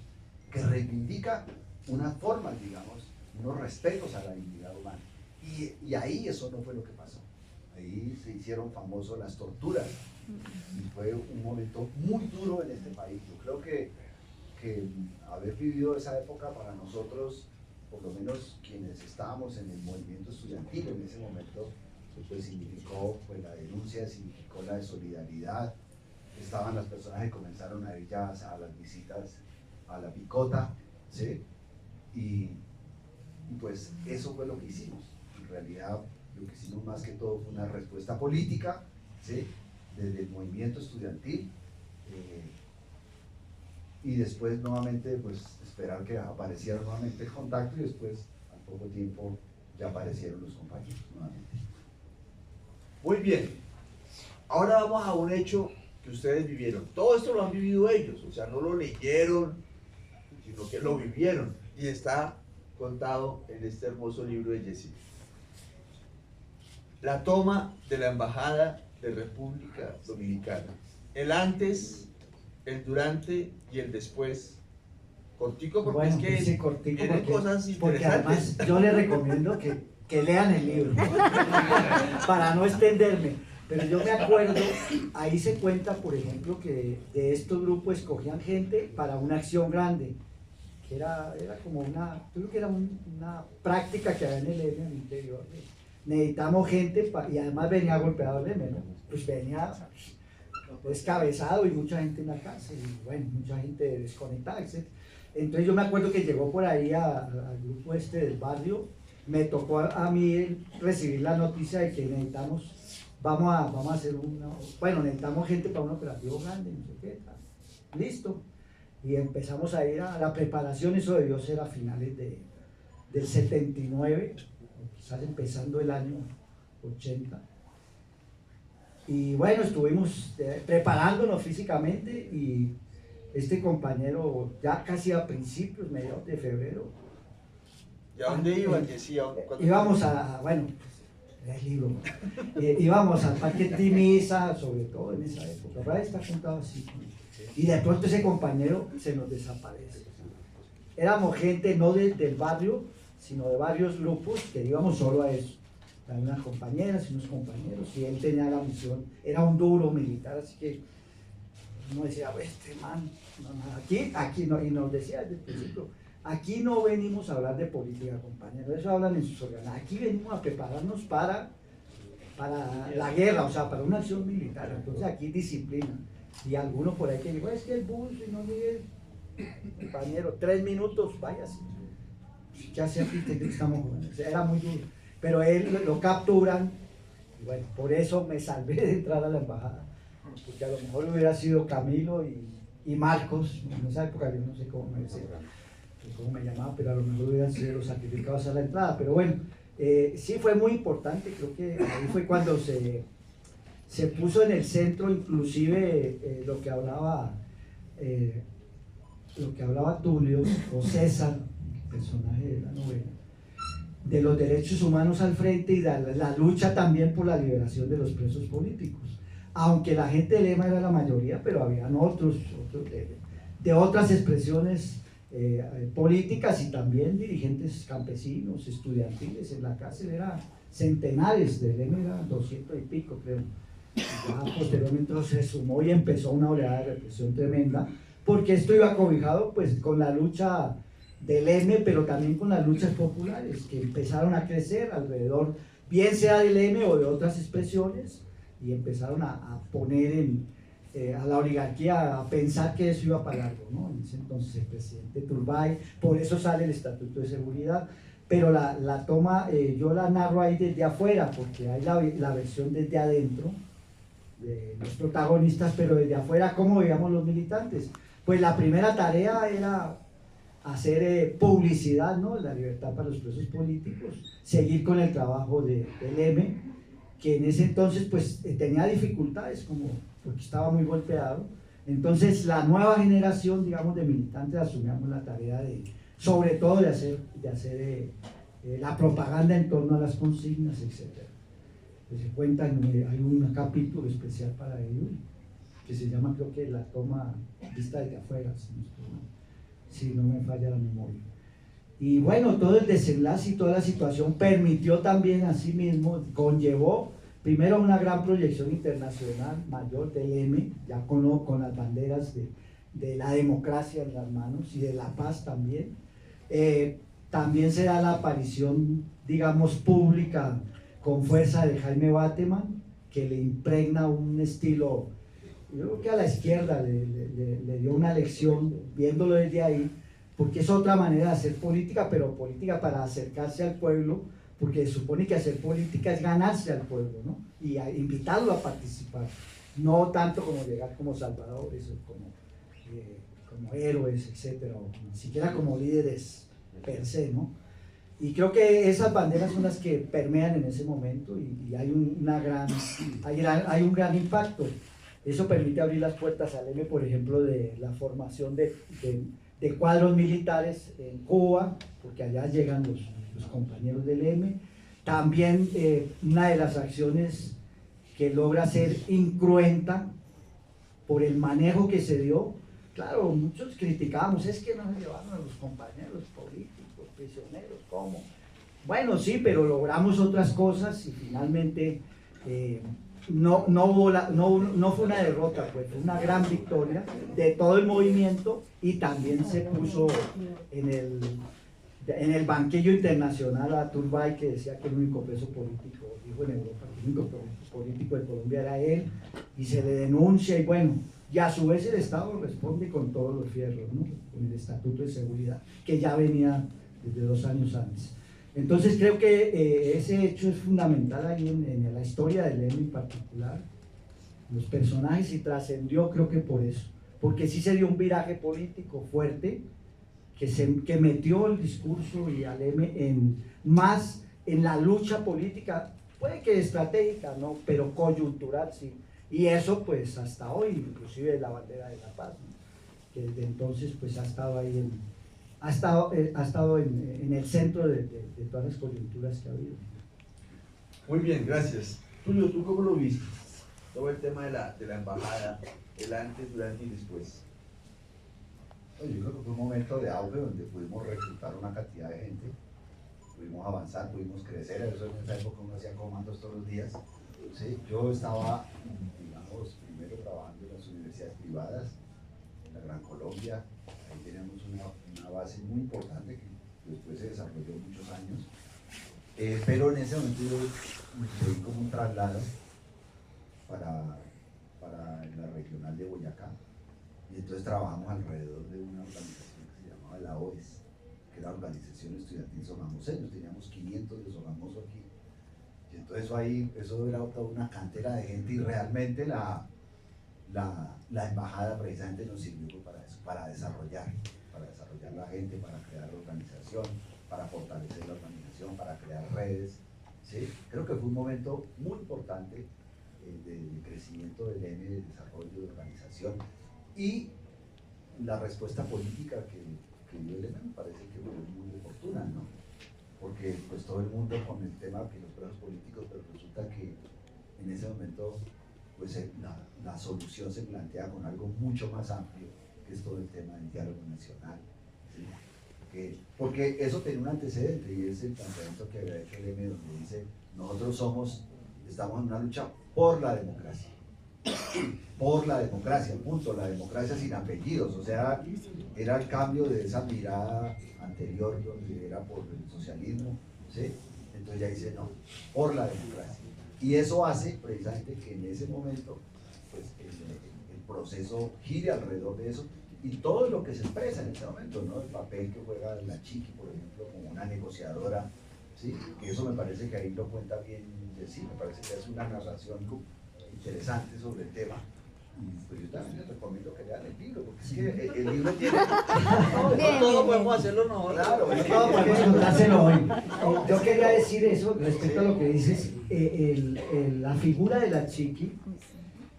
que reivindica unas formas, digamos, unos respetos a la dignidad humana. Y ahí eso no fue lo que pasó. Ahí se hicieron famosos las torturas y fue un momento muy duro en este país. Yo creo que haber vivido esa época para nosotros, por lo menos quienes estábamos en el movimiento estudiantil en ese momento, pues significó pues, la denuncia, significó la de solidaridad. Estaban las personas que comenzaron a ir ya a las visitas a la picota, ¿sí? Y pues eso fue lo que hicimos. En realidad lo que hicimos más que todo fue una respuesta política, ¿sí? Desde el movimiento estudiantil, y después nuevamente pues esperar que apareciera nuevamente el contacto, y después al poco tiempo ya aparecieron los compañeros nuevamente. Muy bien, ahora vamos a un hecho que ustedes vivieron. Todo esto lo han vivido ellos, o sea, no lo leyeron, sino que lo vivieron, y está contado en este hermoso libro de Yesid. La toma de la Embajada de República Dominicana. El antes, el durante y el después. Cortico porque bueno, es que sí, cortico tienen cosas porque interesantes. además yo les recomiendo que lean el libro para no extenderme. Pero yo me acuerdo, ahí se cuenta, por ejemplo, que de estos grupos escogían gente para una acción grande, que era como una, yo creo que era una práctica que había en el EME, en el interior. Necesitamos gente, y además venía golpeado el EME, ¿no? Pues venía descabezado y mucha gente en la cárcel, y bueno, mucha gente desconectada, etc. Entonces yo me acuerdo que llegó por ahí al grupo este del barrio, me tocó a mí recibir la noticia de que necesitamos, vamos a hacer necesitamos gente para un operativo grande, no sé qué, tal. Listo. Y empezamos a ir a la preparación, eso debió ser a finales del 79, quizás empezando el año 80. Y bueno, estuvimos preparándonos físicamente, y este compañero ya casi a principios, mediados de febrero. ¿Y a dónde iban? Íbamos bueno, el libro. Íbamos al Parque Timisa, sobre todo en esa época. Por ahí está contado así. Y de pronto ese compañero se nos desaparece. Éramos gente no del barrio, sino de varios grupos que íbamos solo a eso. unas compañeras y unos compañeros, y él tenía la misión, era un duro militar, así que uno decía, este man, aquí no, y nos decía desde el principio, aquí no venimos a hablar de política, compañeros, eso hablan en sus órganos, aquí venimos a prepararnos para la guerra, o sea, para una acción militar, entonces aquí disciplina. Y alguno por ahí que dijo, es que el bus, y no llegue, compañero, 3 minutos, váyase. ¿Qué hace aquí? ¿Qué estamos jugando? O sea, era muy duro. Pero él lo capturan, y bueno, por eso me salvé de entrar a la embajada, porque a lo mejor hubiera sido Camilo y Marcos, en esa época yo no sé cómo me llamaba, pero a lo mejor hubieran sido los sacrificados a la entrada. Pero bueno, sí fue muy importante, creo que ahí fue cuando se puso en el centro inclusive lo que hablaba Tulio o César, el personaje de la novela, de los derechos humanos al frente y la lucha también por la liberación de los presos políticos. Aunque la gente de Lema era la mayoría, pero habían otros de otras expresiones políticas y también dirigentes campesinos, estudiantiles. En la cárcel eran centenares, de Lema eran 200 y pico, creo. Ya posteriormente se sumó y empezó una oleada de represión tremenda, porque esto iba cobijado pues con la lucha del M, pero también con las luchas populares que empezaron a crecer alrededor, bien sea del M o de otras expresiones, y empezaron a poner a la oligarquía a pensar que eso iba para largo, ¿no? En ese entonces el presidente Turbay, por eso sale el Estatuto de Seguridad, pero la toma, yo la narro ahí desde afuera, porque hay la versión desde adentro, de los protagonistas, pero desde afuera, ¿cómo veíamos los militantes? Pues la primera tarea era hacer publicidad, ¿no? La libertad para los presos políticos, seguir con el trabajo del M, que en ese entonces pues tenía dificultades, porque estaba muy golpeado. Entonces la nueva generación, digamos, de militantes asumíamos la tarea sobre todo de hacer la propaganda en torno a las consignas, etc. Pues se cuentan, hay un capítulo especial para ello, que se llama, creo que La toma vista desde afuera, si no me falla la memoria. Y bueno, todo el desenlace y toda la situación permitió también, asimismo, conllevó primero una gran proyección internacional mayor del M, ya con las banderas de la democracia en las manos y de la paz también. También se da la aparición, digamos, pública con fuerza de Jaime Bateman, que le impregna un estilo, yo creo que a la izquierda le dio una lección, viéndolo desde ahí, porque es otra manera de hacer política, pero política para acercarse al pueblo, porque se supone que hacer política es ganarse al pueblo, ¿no? Y invitarlo a participar, no tanto como llegar como salvadores o como héroes, etcétera, o ni siquiera como líderes per se, ¿no? Y creo que esas banderas son las que permean en ese momento y hay un gran impacto. Eso permite abrir las puertas al M, por ejemplo, de la formación de cuadros militares en Cuba, porque allá llegan los compañeros del M. También una de las acciones que logra ser incruenta por el manejo que se dio. Claro, muchos criticábamos, es que no se llevaron a los compañeros políticos, prisioneros, ¿cómo? Bueno, sí, pero logramos otras cosas y finalmente no fue una derrota, pues, fue una gran victoria de todo el movimiento y también se puso en el banquillo internacional a Turbay, que decía que el único preso político, dijo en Europa, que el único preso político de Colombia era él, y se le denuncia y bueno, y a su vez el Estado responde con todos los fierros, ¿no? Con el Estatuto de Seguridad, que ya venía desde 2 años antes. Entonces creo que ese hecho es fundamental ahí en la historia del M en particular, los personajes, y trascendió, creo que por eso, porque sí se dio un viraje político fuerte que metió el discurso y al M más en la lucha política, puede que estratégica, ¿no? Pero coyuntural, sí. Y eso pues hasta hoy, inclusive la bandera de la paz, ¿no? Que desde entonces pues ha estado ahí ha estado en el centro de todas las coyunturas que ha habido. Muy bien, gracias. Tulio, ¿tú cómo lo viste? Todo el tema de la embajada, el antes, durante y después. Yo creo que fue un momento de auge donde pudimos reclutar una cantidad de gente pudimos avanzar, pudimos crecer. Eso en esa época uno hacía comandos todos los días. ¿Sí? Yo estaba, digamos, primero trabajando en las universidades privadas, en la Gran Colombia. Ahí teníamos una base muy importante que después se desarrolló muchos años. Pero en ese momento yo me como un traslado para la regional de Boyacá. Y entonces trabajamos alrededor de una organización que se llamaba la OES, que era la Organización Estudiantil Sogamoseños. Teníamos 500 de Sogamoso aquí. Y entonces eso era toda una cantera de gente, y realmente la embajada precisamente nos sirvió para eso, para desarrollar la gente, para crear organización, para fortalecer la organización, para crear redes. ¿Sí? Creo que fue un momento muy importante de crecimiento del EME, de desarrollo de organización, y la respuesta política que dio el EME me parece que fue muy oportuna, ¿no? Porque pues todo el mundo con el tema de los presos políticos, pero resulta que en ese momento pues la solución se plantea con algo mucho más amplio, que es todo el tema del diálogo nacional. ¿Sí? Porque eso tiene un antecedente, y es el planteamiento que había hecho el EME, donde dice: nosotros estamos en una lucha por la democracia. Por la democracia, punto. La democracia sin apellidos. O sea, era el cambio de esa mirada anterior donde era por el socialismo, ¿sí? Entonces ya dice: no, por la democracia. Y eso hace precisamente que en ese momento pues el proceso gire alrededor de eso, y todo lo que se expresa en ese momento, ¿no? El papel que juega la Chiqui, por ejemplo, como una negociadora, ¿sí? Que eso me parece que ahí lo cuenta bien Jessy, me parece que es una narración interesante sobre el tema. Y pues yo también les recomiendo que lean el libro, porque es que el libro tiene... Bien, Todo bien, podemos hacerlo nosotros. Claro, No podemos contárselo hoy. Yo quería decir eso respecto a lo que dices. La figura de la Chiqui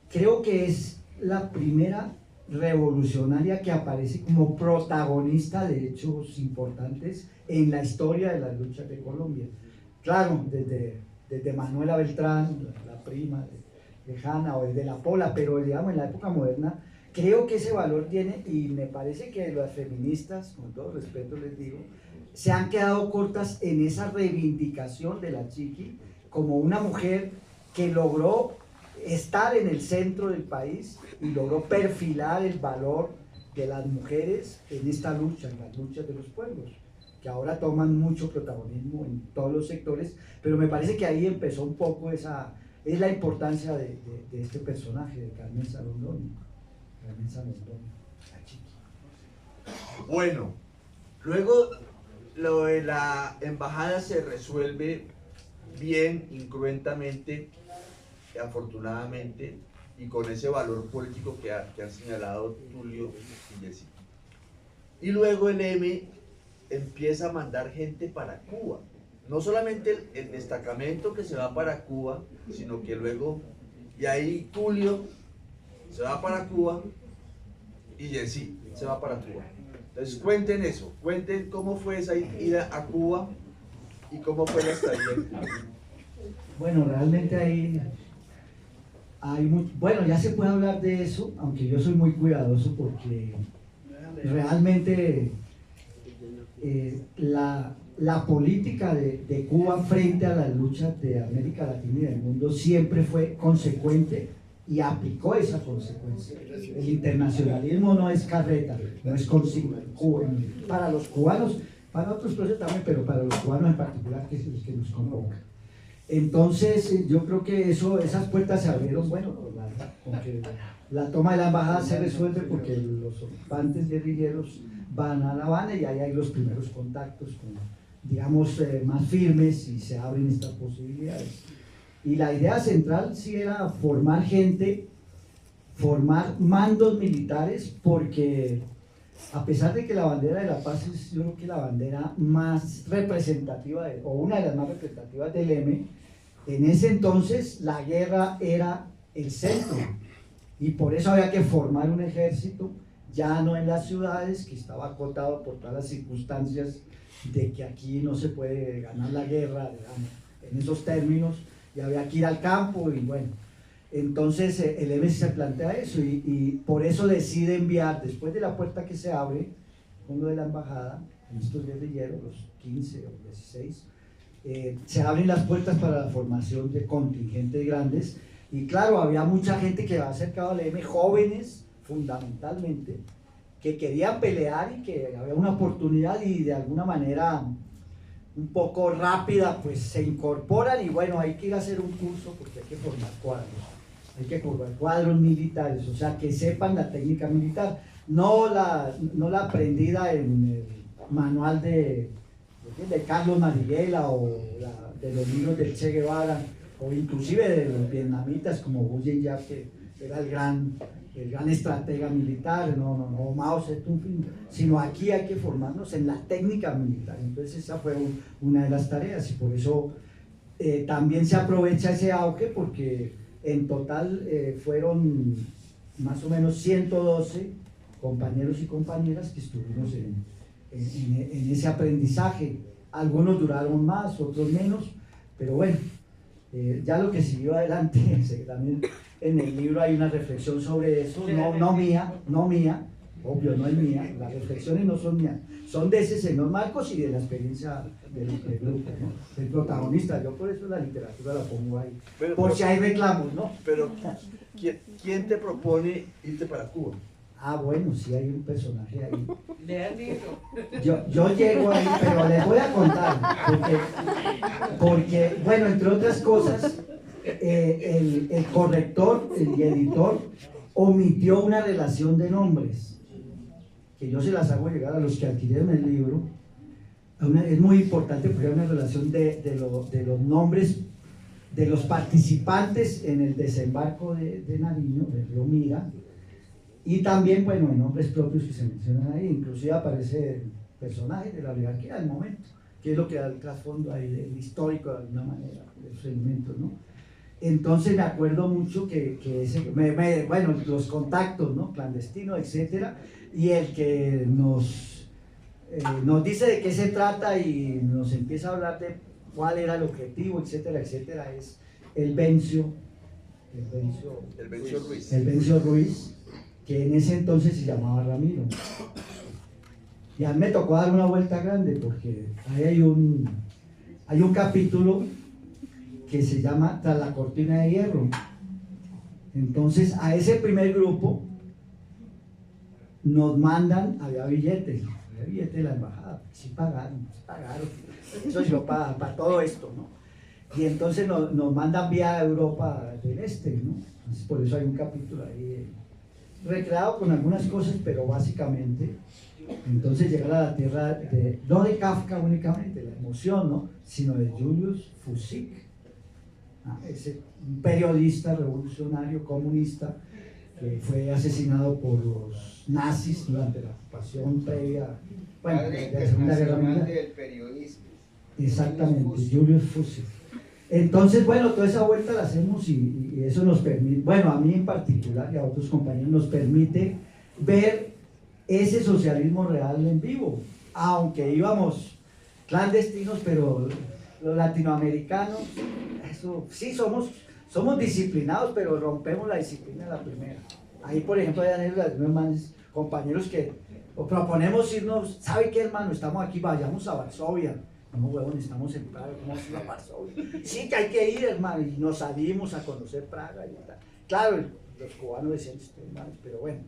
creo que es la primera revolucionaria que aparece como protagonista de hechos importantes en la historia de las luchas de Colombia. Claro, desde Manuela Beltrán, la prima de Hanna, o desde la Pola, pero digamos en la época moderna creo que ese valor tiene, y me parece que las feministas, con todo respeto les digo, se han quedado cortas en esa reivindicación de la Chiqui como una mujer que logró estar en el centro del país y logró perfilar el valor de las mujeres en esta lucha, en las luchas de los pueblos, que ahora toman mucho protagonismo en todos los sectores, pero me parece que ahí empezó un poco es la importancia de este personaje, de Carmen Salondón, la Chiqui. Bueno, luego lo de la embajada se resuelve bien, incruentamente, afortunadamente, y con ese valor político que han señalado Tulio y Jessy. Y luego el EME empieza a mandar gente para Cuba. No solamente el destacamento que se va para Cuba, sino que luego, y ahí Tulio se va para Cuba y Jessy se va para Cuba. Entonces cuenten eso, cuenten cómo fue esa ida a Cuba y cómo fue la estadía en Cuba. Bueno, realmente bueno, ya se puede hablar de eso, aunque yo soy muy cuidadoso porque realmente la política de Cuba frente a las luchas de América Latina y del mundo siempre fue consecuente y aplicó esa consecuencia. El internacionalismo no es carreta, no es consigna. Para los cubanos, para otros procesos también, pero para los cubanos en particular, que es los que nos convocan. Entonces, yo creo que esas puertas se abrieron, bueno, con que la toma de la embajada se resuelve porque los ocupantes guerrilleros van a La Habana y ahí hay los primeros contactos, digamos, más firmes, y se abren estas posibilidades. Y la idea central sí era formar gente, formar mandos militares, porque a pesar de que la bandera de la paz es, yo creo que la bandera más representativa, o una de las más representativas del EME, en ese entonces la guerra era el centro, y por eso había que formar un ejército, ya no en las ciudades, que estaba acotado por todas las circunstancias de que aquí no se puede ganar la guerra, digamos, en esos términos, y había que ir al campo, y bueno, entonces el EME se plantea eso, y por eso decide enviar, después de la puerta que se abre, con lo de la embajada, en estos guerrilleros, los 15 o 16, se abren las puertas para la formación de contingentes grandes, y claro, había mucha gente que va acercado al EM, jóvenes fundamentalmente, que querían pelear y que había una oportunidad, y de alguna manera un poco rápida pues se incorporan, y bueno, hay que ir a hacer un curso porque hay que formar cuadros militares, o sea, que sepan la técnica militar, no la aprendida en el manual de Carlos Marighella o de los libros del Che Guevara, o inclusive de los vietnamitas como Hu Jin-Yap, que era el gran estratega militar, no Mao Zedong, sino aquí hay que formarnos en la técnica militar. Entonces esa fue una de las tareas, y por eso también se aprovecha ese auge, porque en total fueron más o menos 112 compañeros y compañeras que estuvimos en ese aprendizaje. Algunos duraron más, otros menos, pero bueno, ya lo que siguió adelante, también en el libro hay una reflexión sobre eso, no mía, obvio, no es mía, las reflexiones no son mías, son de ese señor Marcos y de la experiencia del grupo, ¿no? El protagonista. Yo por eso la literatura la pongo ahí, por si hay reclamos, ¿no? Pero, ¿quién te propone irte para Cuba? Ah, bueno, sí hay un personaje ahí. Lea el libro. Yo llego ahí, pero les voy a contar, porque bueno, entre otras cosas, el corrector y editor omitió una relación de nombres, que yo se las hago llegar a los que adquirieron el libro. Es muy importante porque hay una relación de los nombres de los participantes en el desembarco de Nariño, del río Mira, y también, bueno, en nombres propios que se mencionan ahí, inclusive aparece el personaje de la oligarquía del momento, que es lo que da el trasfondo ahí, el histórico de alguna manera, de esos elementos, ¿no? Entonces me acuerdo mucho que bueno, los contactos, ¿no? Clandestinos, etcétera, y el que nos dice de qué se trata y nos empieza a hablar de cuál era el objetivo, etcétera, etcétera, es el Bencio Ruiz, que en ese entonces se llamaba Ramiro. Y a mí me tocó dar una vuelta grande, porque ahí hay un capítulo que se llama Tras la cortina de hierro. Entonces a ese primer grupo nos mandan, había billetes de la embajada, sí pagaron, eso yo para todo esto, ¿no? Y entonces nos mandan vía Europa del Este, ¿no? Entonces por eso hay un capítulo ahí recreado con algunas cosas, pero básicamente entonces llegar a la tierra no de Kafka únicamente, la emoción, ¿no? Sino de Julius Fusik, ese periodista revolucionario comunista que fue asesinado por los nazis durante la ocupación previa, bueno, de la Segunda Guerra Mundial. Del periodismo. Exactamente, Julius Fusik. Entonces, bueno, toda esa vuelta la hacemos y eso nos permite, bueno, a mí en particular y a otros compañeros nos permite ver ese socialismo real en vivo, aunque íbamos clandestinos, pero los latinoamericanos, eso sí, somos disciplinados, pero rompemos la disciplina a la primera. Ahí, por ejemplo, hay hermanos, compañeros que proponemos irnos, ¿sabe qué, hermano? Estamos aquí, vayamos a Varsovia. No, huevón, estamos en Praga, ¿cómo vamos a ir a Varsovia? Sí, que hay que ir, hermano, y nos salimos a conocer Praga y tal. Claro, los cubanos decían, hermanos, pero bueno,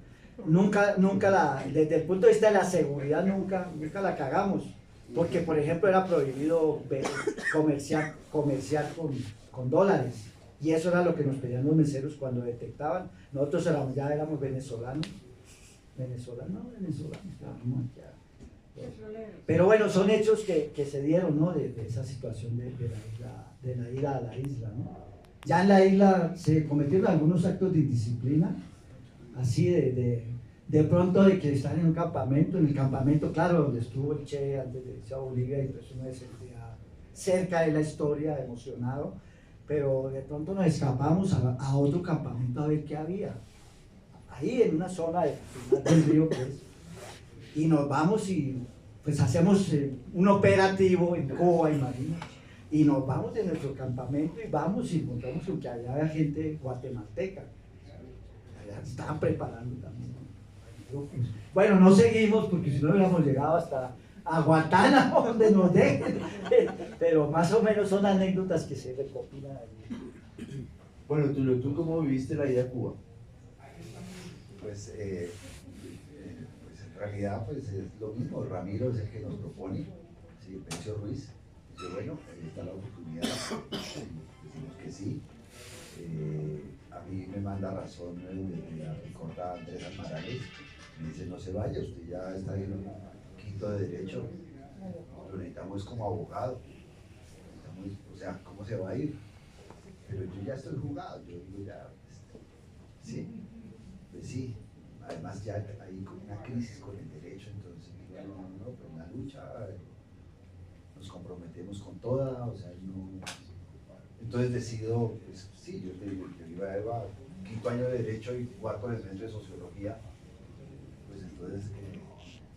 nunca desde el punto de vista de la seguridad, nunca la cagamos. Porque, por ejemplo, era prohibido comerciar con dólares. Y eso era lo que nos pedían los meseros cuando detectaban. Nosotros ya éramos venezolanos. Pero bueno, son hechos que se dieron, ¿no? De esa situación de la ida a la isla, ¿no? Ya en la isla se cometieron algunos actos de indisciplina, así de pronto de que están en un campamento, en el campamento, claro, donde estuvo el Che antes de irse a Bolivia, y pues uno se sentía cerca de la historia, emocionado, pero de pronto nos escapamos a otro campamento a ver qué había, ahí en una zona del río, pues, y nos vamos y pues hacemos un operativo en Cuba, imagínate, y nos vamos de nuestro campamento y vamos y encontramos que allá había gente guatemalteca, allá estaban preparando también. Bueno, no seguimos porque si no hubiéramos llegado hasta a Guantánamo, donde nos dejen, pero más o menos son anécdotas que se recopilan allí. Bueno, ¿tú cómo viviste la ida a Cuba? Pues, pues en realidad pues es lo mismo, Ramiro es el que nos propone, ¿sí? Pencho Ruiz, dice bueno, ahí está la oportunidad, decimos que sí. A mí me manda razón desde la picota Andrés Almarales, me dice no se vaya, usted ya está en un quinto de derecho, lo necesitamos como abogado, o sea, ¿cómo se va a ir? Pero yo ya estoy jugado, yo digo ya, sí, pues sí, además ya hay como una crisis con el derecho, entonces digo, no, pero una lucha, nos comprometemos con toda, o sea, no, entonces decido, pues sí, yo iba quinto año de derecho y cuarto semestre de sociología, pues entonces,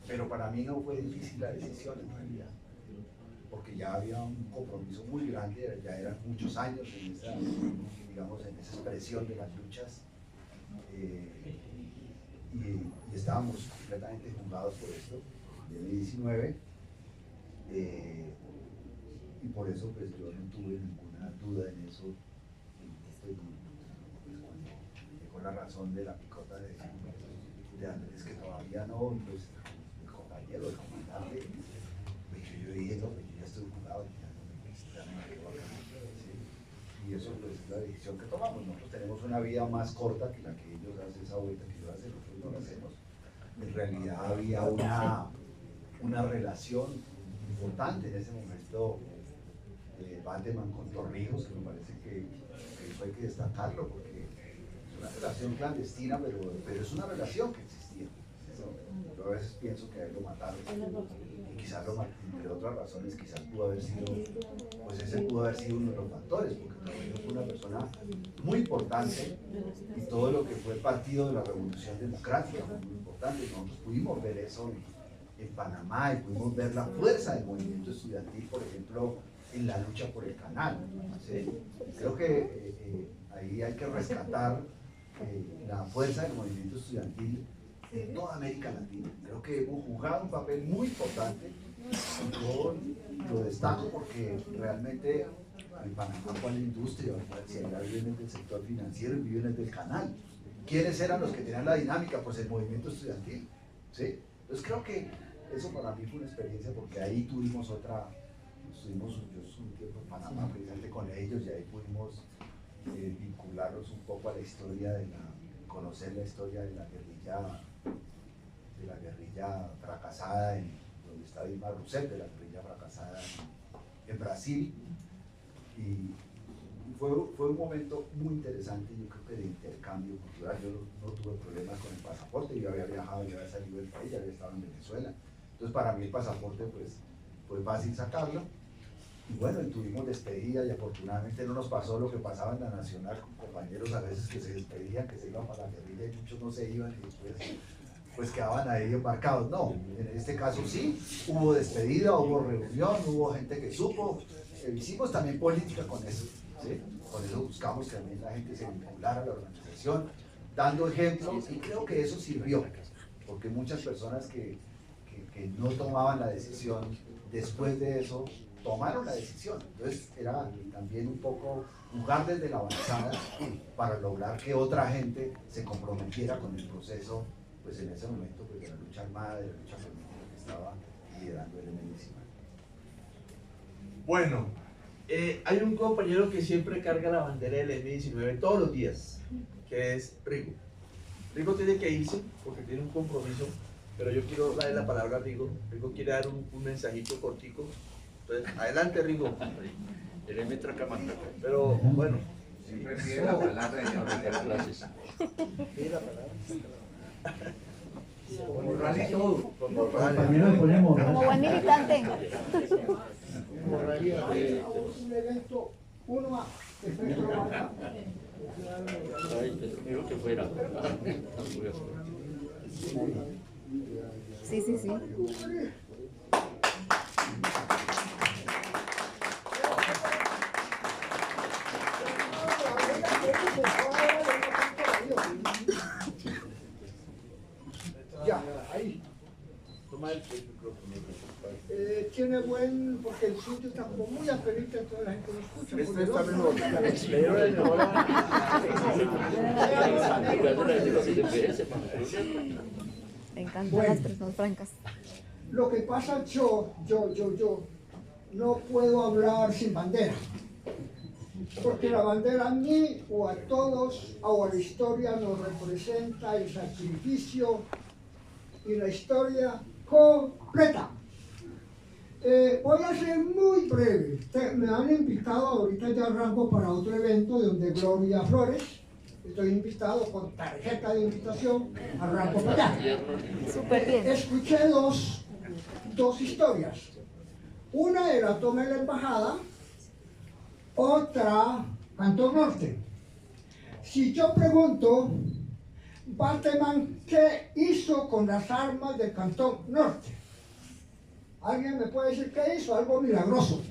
pero para mí no fue difícil la decisión en realidad, porque ya había un compromiso muy grande, ya eran muchos años en esa, digamos, en esa expresión de las luchas, y estábamos completamente jugados por esto, de 19, y por eso pues yo no tuve ninguna duda en eso, pues, cuando llegó la razón de la picota de Andrés, que todavía no, pues el compañero, el comandante, pues yo dije, no, pues yo ya estoy jugado, ya no me quedo acá, ¿sí? Y eso pues es la decisión que tomamos. Nosotros tenemos una vida más corta que la que ellos hacen, esa vuelta que ellos hacen, nosotros no la hacemos. En realidad había una relación importante en ese momento de Bateman con Torrijos, que me parece que eso hay que destacarlo, porque es una relación clandestina, pero es una relación que existía. Yo a veces pienso que a él lo mataron, y quizás entre otras razones, quizás pudo haber sido, pues ese pudo haber sido uno de los factores, porque Torrijos fue una persona muy importante, y todo lo que fue el partido de la Revolución Democrática fue muy importante. Nosotros pudimos ver eso en Panamá, y pudimos ver la fuerza del movimiento estudiantil, por ejemplo, en la lucha por el canal, ¿sí? Creo que ahí hay que rescatar la fuerza del movimiento estudiantil en toda América Latina. Creo que hemos jugado un papel muy importante, y yo lo destaco porque realmente en Panamá fue la industria, si allá viven del sector financiero y viven del canal. ¿Quiénes eran los que tenían la dinámica? Pues el movimiento estudiantil, ¿sí? Entonces creo que eso para mí fue una experiencia, porque ahí tuvimos yo estuve un tiempo en Panamá precisamente con ellos, y ahí pudimos vincularlos un poco a la historia conocer la historia de la guerrilla fracasada donde está Dilma Rousseff, de la guerrilla fracasada en Brasil, y fue un momento muy interesante, yo creo que de intercambio cultural. Yo no tuve problemas con el pasaporte, yo había viajado, yo había salido del país, ya había estado en Venezuela, entonces para mí el pasaporte pues fue fácil sacarlo. Y bueno, tuvimos despedida, y afortunadamente no nos pasó lo que pasaba en la Nacional con compañeros a veces que se despedían, que se iban para la guerrilla, y muchos no se iban y después pues quedaban ahí embarcados. No, en este caso sí, hubo despedida, hubo reunión, hubo gente que supo, hicimos también política con eso, ¿sí? Con eso buscamos que también la gente se vinculara a la organización, dando ejemplos, y creo que eso sirvió, porque muchas personas que no tomaban la decisión, después de eso tomaron la decisión. Entonces era también un poco jugar desde la avanzada para lograr que otra gente se comprometiera con el proceso, pues en ese momento pues, de la lucha armada, de la lucha política que estaba liderando el M-19. Bueno, hay un compañero que siempre carga la bandera del M-19 todos los días, que es Rigo. Rigo tiene que irse porque tiene un compromiso, pero yo quiero darle la palabra a Rigo. Rigo quiere dar un mensajito cortico. Entonces, adelante, Rigo. Pero bueno. Siempre pide la palabra y ahora da clases. Pide la palabra. Con morral y todo. Con morral. También nos ponemos, ¿no? Como buen militante. Un evento, uno más. Digo que fuera. Sí, sí, sí. Ya. tiene buen, porque el sitio está como muy apelito, toda la gente lo escucha. Este está mejor. Pero es mejor. Me encantan Bueno. las personas francas. Lo que pasa, yo no puedo hablar sin bandera. Porque la bandera a mí o a todos o a la historia nos representa el sacrificio y la historia completa. Voy a ser muy breve. Me han invitado, ahorita ya arranco para otro evento donde Gloria Flores. Estoy invitado con tarjeta de invitación, arranco para allá. Súper bien. Escuché dos historias. Una de la toma de la embajada, otra Cantón Norte. Si yo pregunto, Bateman, ¿qué hizo con las armas del Cantón Norte? ¿Alguien me puede decir qué hizo? Algo milagroso.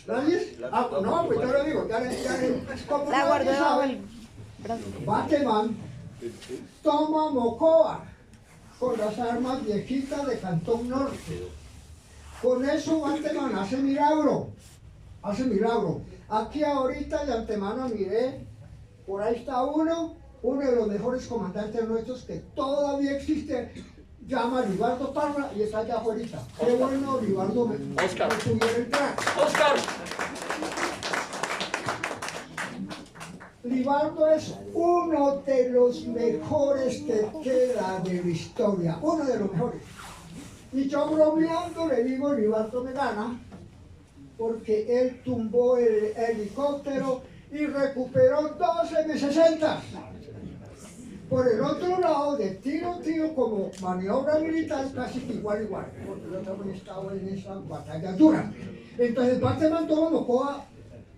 ¿Nadie? No, pues yo le digo, como La guardó nadie debajo sabe, del brazo. Bateman toma Mocoa con las armas viejitas de Cantón Norte. Con eso Bateman hace milagro. Hace milagro. Aquí ahorita de antemano miré, por ahí está uno de los mejores comandantes nuestros que todavía existe, llama Libardo Parra y está allá afuera. Qué bueno, Libardo, me pudiera entrar. ¡Oscar! Libardo es uno de los mejores que queda de la historia, uno de los mejores. Y yo bromeando le digo, Libardo me gana, porque él tumbó el helicóptero y recuperó 12 M60. Por el otro lado, de tiro a tiro, como maniobra militar, casi que igual, porque yo también estaba en esa batalla dura. Entonces, Bateman tomó Mocoa.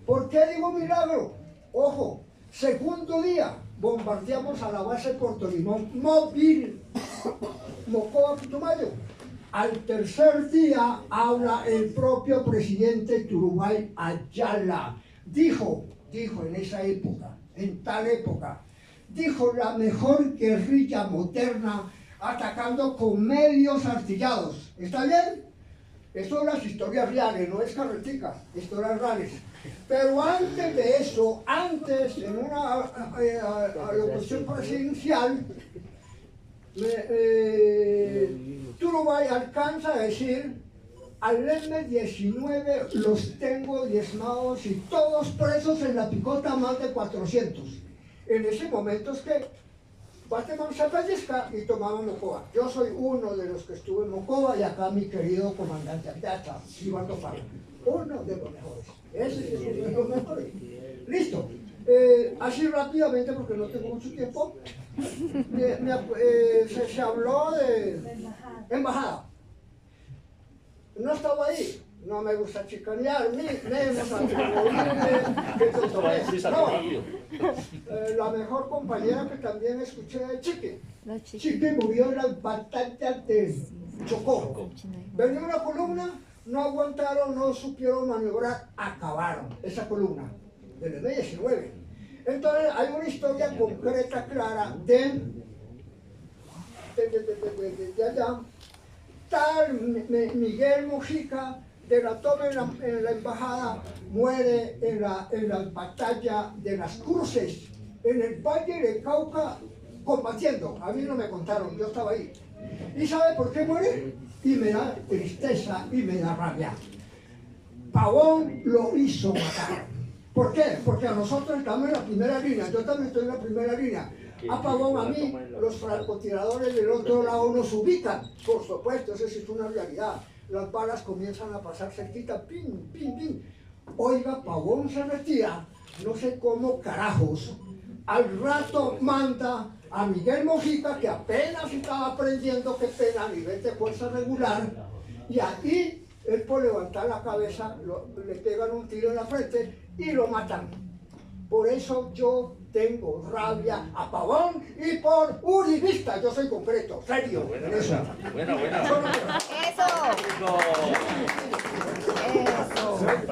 ¿Por qué digo milagro? Ojo, segundo día, bombardeamos a la base de Puerto Limón, móvil, Mocoa, Putumayo. Al tercer día habla el propio presidente Turbay Ayala. Dijo en esa época, en tal época, dijo la mejor guerrilla moderna atacando con medios artillados. ¿Está bien? Esto son las historias reales, no es carretica, historias reales. Pero antes de eso, en una alocución presidencial, Turbay alcanza a decir, al M-19 los tengo diezmados y todos presos en la picota, más de 400. En ese momento es que Bateman se pellizca y tomamos Mocoa. Yo soy uno de los que estuve en Mocoa y acá mi querido comandante Aldata, Libardo Parra. Uno de los mejores. Ese es uno de los mejores. Listo. Así rápidamente, porque no tengo mucho tiempo, se habló de embajada. No estaba ahí, no me gusta chicanear, menos atribuirme que la mejor compañera que también escuché de Chique. Chique murió en las batallas de Chocó. Venía una columna, no aguantaron, no supieron maniobrar, acabaron esa columna del M-19. Entonces hay una historia concreta, clara de allá. Tal Miguel Mojica, de la toma en la embajada, muere en la batalla de las Cruces, en el Valle de Cauca, combatiendo. A mí no me contaron, yo estaba ahí. ¿Y sabe por qué muere? Y me da tristeza y me da rabia. Pavón lo hizo matar. ¿Por qué? Porque a nosotros estamos en la primera línea, yo también estoy en la primera línea. A Pavón, a mí, los francotiradores del otro lado nos ubican, por supuesto, eso sí es una realidad. Las balas comienzan a pasar cerquita, pin, pin, pin. Oiga, Pavón se retira, no sé cómo carajos. Al rato manda a Miguel Mojica, que apenas estaba aprendiendo qué pena a nivel de fuerza regular, y ahí él por levantar la cabeza le pegan un tiro en la frente y lo matan. Por eso yo tengo rabia a Pavón y por uribista. Yo soy concreto, serio. en eso. Buena. Eso. Eso.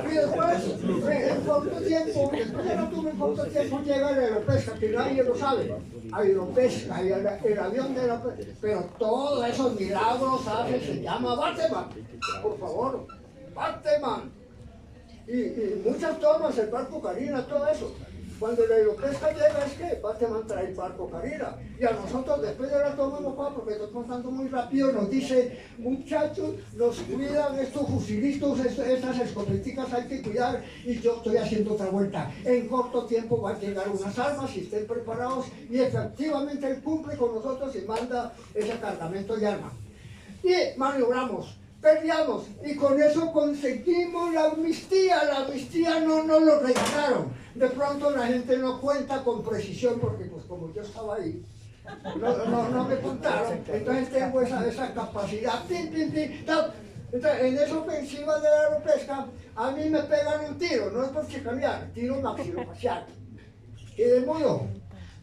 Y después, en corto tiempo, después de la tuve en corto tiempo, llega el Aeropesca, que nadie lo sabe. Aeropesca, y el avión de Aeropesca. Pero todos esos milagros hace, se llama Bateman. Por favor, Bateman. Y muchas tomas, el barco Carina, todo eso. Cuando el Aeropesca llega es que Bateman trae el barco Carina. Y a nosotros después de la toma, porque estoy contando muy rápido, nos dice, muchachos, nos cuidan estos fusilistas, estas escopeticas hay que cuidar. Y yo estoy haciendo otra vuelta. En corto tiempo van a llegar unas armas y estén preparados. Y efectivamente él cumple con nosotros y manda ese cargamento de armas. Y maniobramos. Peleamos y con eso conseguimos la amnistía no nos lo regalaron. De pronto la gente no cuenta con precisión porque pues como yo estaba ahí, no me contaron, entonces tengo esa capacidad, Entonces, en esa ofensiva de la Aeropesca, a mí me pegan un tiro, no es por chicanear, tiro maxilofacial. Quedé mudo,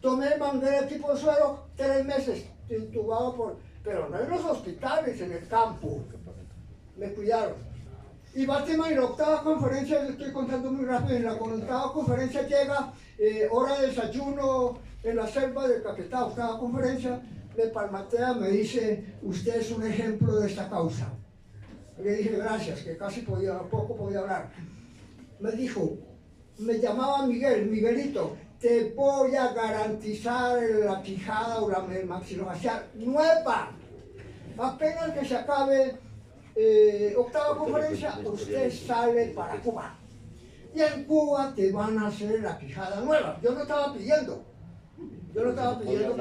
tomé manguera tipo suelo 3 meses, intubado pero no en los hospitales, en el campo. Me cuidaron. Y Bateman en la octava conferencia, yo estoy contando muy rápido, en la octava conferencia llega, hora de desayuno en la selva del Caquetá, octava conferencia, me palmatea, me dice, usted es un ejemplo de esta causa. Le dije gracias, que poco podía hablar. Me dijo, me llamaba Miguelito, te voy a garantizar la quijada o el maxilofacial nueva. Apenas que se acabe octava conferencia, usted sale para Cuba. Y en Cuba te van a hacer la quijada nueva. Yo no estaba pidiendo que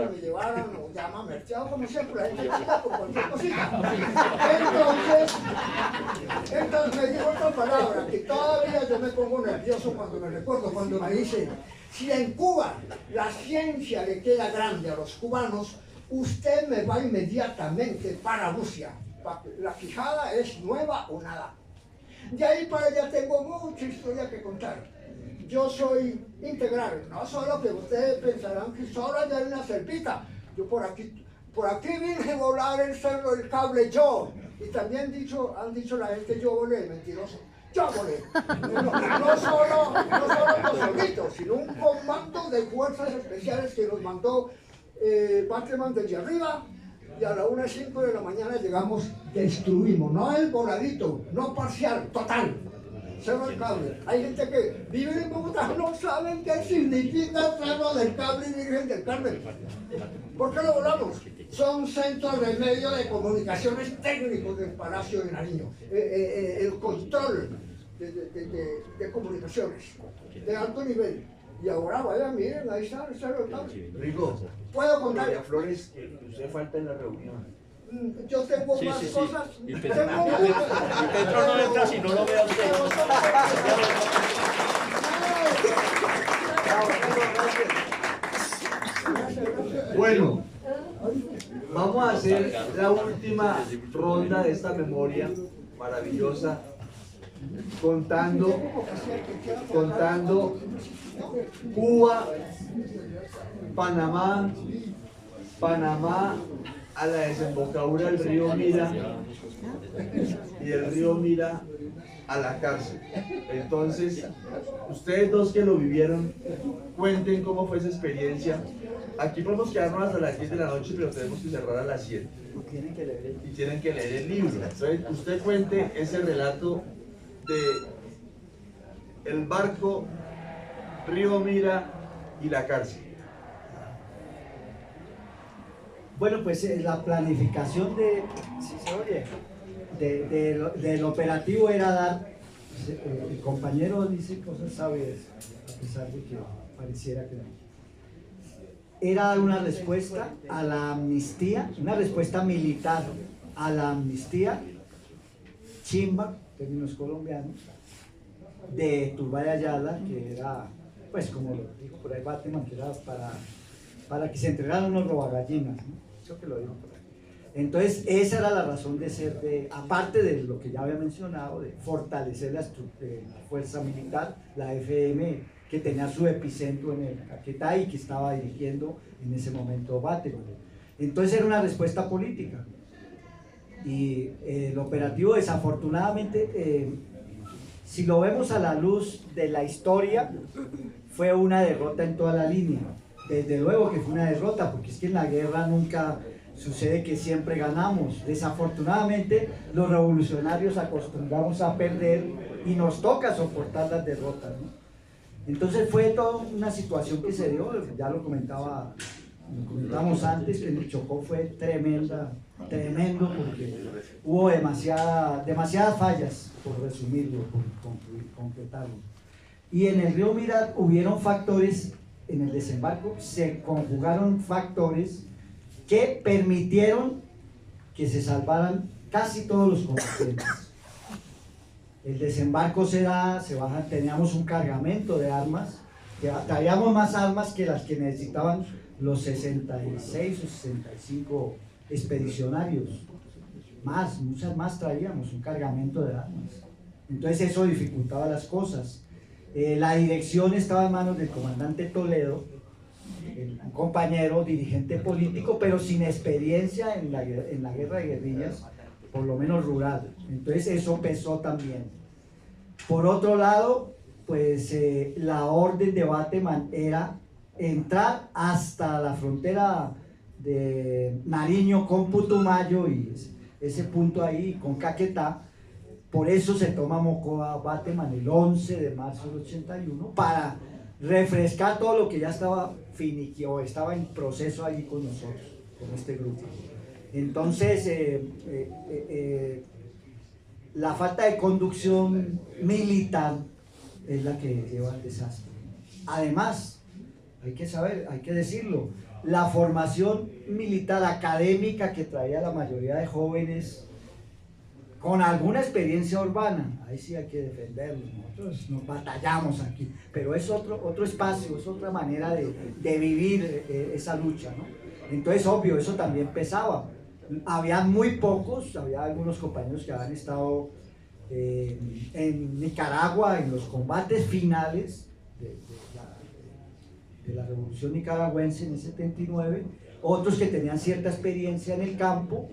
me llevaran o llama merchado como siempre, la gente chica por cualquier cosita. Entonces me dijo otra palabra, que todavía yo me pongo nervioso cuando me recuerdo, cuando me dice, si en Cuba la ciencia le queda grande a los cubanos, usted me va inmediatamente para Rusia. La quijada es nueva o nada. De ahí para allá tengo mucha historia que contar. Yo soy integral, no solo que ustedes pensarán que solo allá en una selvita. Yo por aquí vine a volar el cerro del cable yo. Y también han dicho la gente yo volé, mentiroso. Yo volé. No solo los solitos, sino un comando de fuerzas especiales que nos mandó Bateman desde arriba. Y a la 1:05 de la mañana llegamos, destruimos, no el voladito, no parcial, total. Cerro del Cable. Hay gente que vive en Bogotá, no saben qué significa Cerro del Cable y Virgen del Carmen. ¿Por qué lo volamos? Son centros de medio de comunicaciones técnicos del Palacio de Nariño. El control de comunicaciones de alto nivel. Y ahora vayan, miren, ahí está el Cerro del Cable. Rigo, ¿Puedo contar? María Flores, que usted falta en la reunión. Yo tengo más cosas. Y Petro no entra si no lo ve a usted. Bueno, vamos a hacer la última ronda de esta memoria maravillosa, contando Cuba, Panamá a la desembocadura del río Mira y del río Mira a la cárcel. Entonces, ustedes dos que lo vivieron, cuenten cómo fue esa experiencia. Aquí podemos quedarnos hasta las 10 de la noche, pero tenemos que cerrar a las 7. Y tienen que leer el libro. Entonces, usted cuente ese relato de el barco, río Mira y la cárcel. Bueno, pues la planificación del operativo era dar, el compañero dice cosas sabias, a pesar de que pareciera que no. Era dar una respuesta a la amnistía, una respuesta militar a la amnistía, chimba, términos colombianos, de Turbay Ayala, que era, pues como lo dijo por ahí Bateman, que era para que se entregaran unos robagallinas, ¿no? Creo que lo dijo por ahí. Entonces, esa era la razón de ser, aparte de lo que ya había mencionado, de fortalecer la fuerza militar, la FM que tenía su epicentro en el Caquetá y que estaba dirigiendo en ese momento Bateman. Entonces era una respuesta política. Y el operativo, desafortunadamente, si lo vemos a la luz de la historia, fue una derrota en toda la línea. Desde luego que fue una derrota, porque es que en la guerra nunca sucede que siempre ganamos. Desafortunadamente, los revolucionarios acostumbramos a perder y nos toca soportar las derrotas, ¿no? Entonces fue toda una situación que se dio, ya lo comentábamos antes, que en el Chocó fue tremendo, porque hubo demasiadas fallas, por resumirlo, por concretarlo. Y en el río Mira hubieron factores, en el desembarco se conjugaron factores que permitieron que se salvaran casi todos los combatientes. El desembarco se baja, teníamos un cargamento de armas, traíamos más armas que las que necesitaban los 66 o 65 expedicionarios, muchas más traíamos, un cargamento de armas. Entonces eso dificultaba las cosas. La dirección estaba en manos del comandante Toledo, un compañero, dirigente político, pero sin experiencia en la guerra de guerrillas, por lo menos rural. Entonces eso pesó también. Por otro lado, pues la orden de Bateman era entrar hasta la frontera de Nariño con Putumayo y ese punto ahí con Caquetá. Por eso se toma Mocoa Bateman el 11 de marzo del 81 para refrescar todo lo que ya estaba finiquio, estaba en proceso ahí con nosotros, con este grupo. Entonces, la falta de conducción militar es la que lleva al desastre. Además, hay que saber, hay que decirlo, la formación militar académica que traía la mayoría de jóvenes con alguna experiencia urbana, ahí sí hay que defenderlo, nosotros nos batallamos aquí, pero es otro espacio, es otra manera de vivir esa lucha, ¿no? Entonces, obvio, eso también pesaba. Había muy pocos, había algunos compañeros que habían estado en Nicaragua en los combates finales de la revolución nicaragüense en el 79, otros que tenían cierta experiencia en el campo,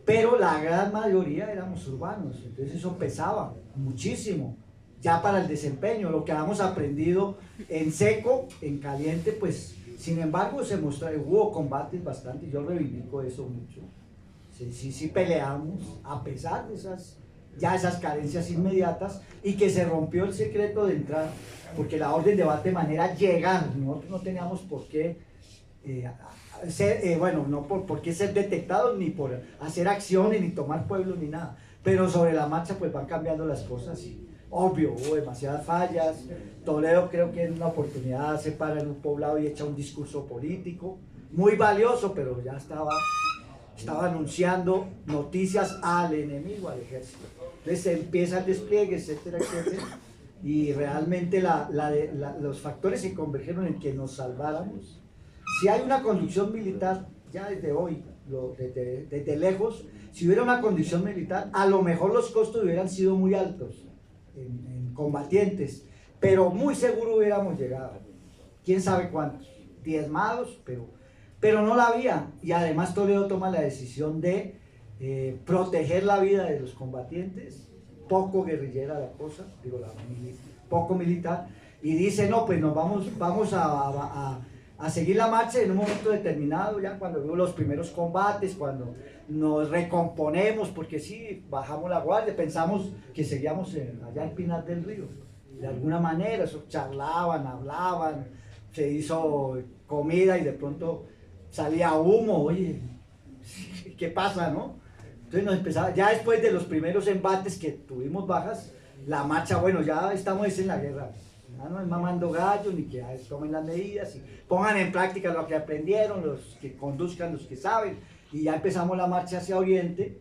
pero la gran mayoría éramos urbanos, entonces eso pesaba muchísimo, ya para el desempeño, lo que habíamos aprendido en seco, en caliente, pues sin embargo hubo combates bastante, yo reivindico eso mucho, sí peleamos, a pesar de esas carencias inmediatas, y que se rompió el secreto de entrar, porque la orden de Bateman era llegar, nosotros no teníamos por qué no por qué ser detectados, ni por hacer acciones, ni tomar pueblos, ni nada, pero sobre la marcha pues van cambiando las cosas y obvio, hubo demasiadas fallas. Toledo creo que en una oportunidad se para en un poblado y echa un discurso político, muy valioso, pero ya estaba anunciando noticias al enemigo, al ejército. Entonces empieza el despliegue, etcétera, etcétera, y realmente los factores se convergieron en que nos salváramos. Si hay una conducción militar, ya desde hoy, desde lejos, si hubiera una conducción militar, a lo mejor los costos hubieran sido muy altos en combatientes, pero muy seguro hubiéramos llegado. ¿Quién sabe cuántos? Diezmados, pero no la había. Y además Toledo toma la decisión de proteger la vida de los combatientes, poco guerrillera la cosa, poco militar, y dice, no, pues nos vamos a seguir la marcha en un momento determinado, ya cuando veo los primeros combates, cuando nos recomponemos, porque sí, bajamos la guardia, pensamos que seguíamos allá en Pinar del Río, de alguna manera, eso, charlaban, hablaban, se hizo comida y de pronto salía humo, oye, ¿qué pasa, no? Entonces nos empezaba, ya después de los primeros embates que tuvimos bajas, la marcha, bueno, ya estamos en la guerra. No es mamando gallo, ni que tomen las medidas y pongan en práctica lo que aprendieron, los que conduzcan, los que saben, y ya empezamos la marcha hacia Oriente,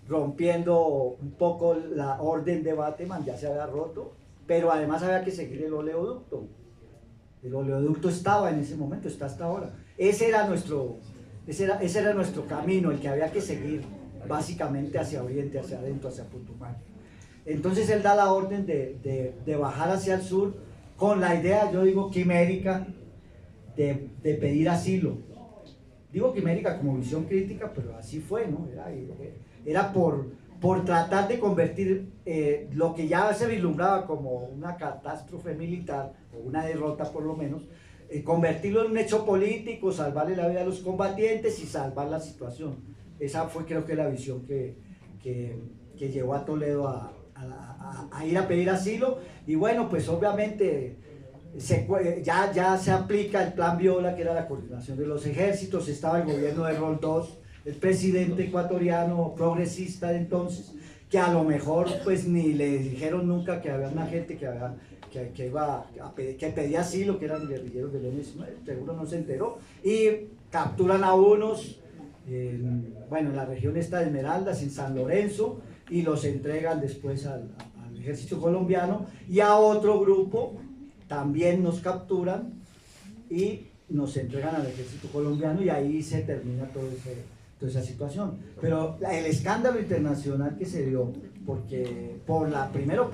rompiendo un poco la orden de Bateman, ya se había roto, pero además había que seguir el oleoducto. El oleoducto estaba en ese momento, está hasta ahora. Ese era nuestro camino, el que había que seguir, básicamente hacia Oriente, hacia adentro, hacia Putumayo. Entonces él da la orden de bajar hacia el sur con la idea, yo digo quimérica, de pedir asilo. Digo quimérica como visión crítica, pero así fue, ¿no? Era por tratar de convertir lo que ya se vislumbraba como una catástrofe militar, o una derrota por lo menos, convertirlo en un hecho político, salvarle la vida a los combatientes y salvar la situación. Esa fue, creo que, la visión que llevó a Toledo a ir a pedir asilo. Y bueno, pues obviamente ya se aplica el plan Viola, que era la coordinación de los ejércitos. Estaba el gobierno de Roldós, el presidente ecuatoriano progresista de entonces, que a lo mejor pues ni le dijeron nunca que había una gente que pedía asilo, que eran guerrilleros del M-19, seguro no se enteró, y capturan a unos, en la región esta de Esmeraldas, en San Lorenzo, y los entregan después al ejército colombiano, y a otro grupo también nos capturan y nos entregan al ejército colombiano, y ahí se termina toda esa situación. Pero el escándalo internacional que se dio, porque primero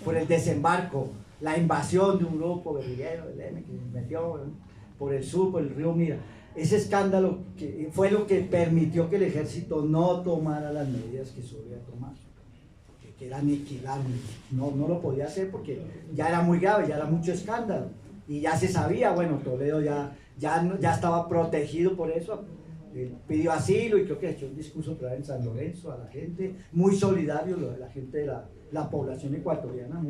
por el desembarco, la invasión de un grupo guerrillero del M que se metió por el sur, por el río Mira, ese escándalo que fue lo que permitió que el ejército no tomara las medidas que solía tomar, que era aniquilar. No lo podía hacer porque ya era muy grave, ya era mucho escándalo, y ya se sabía. Bueno, Toledo ya estaba protegido por eso, pidió asilo, y creo que echó un discurso otra vez en San Lorenzo a la gente, muy solidario, la gente de la población ecuatoriana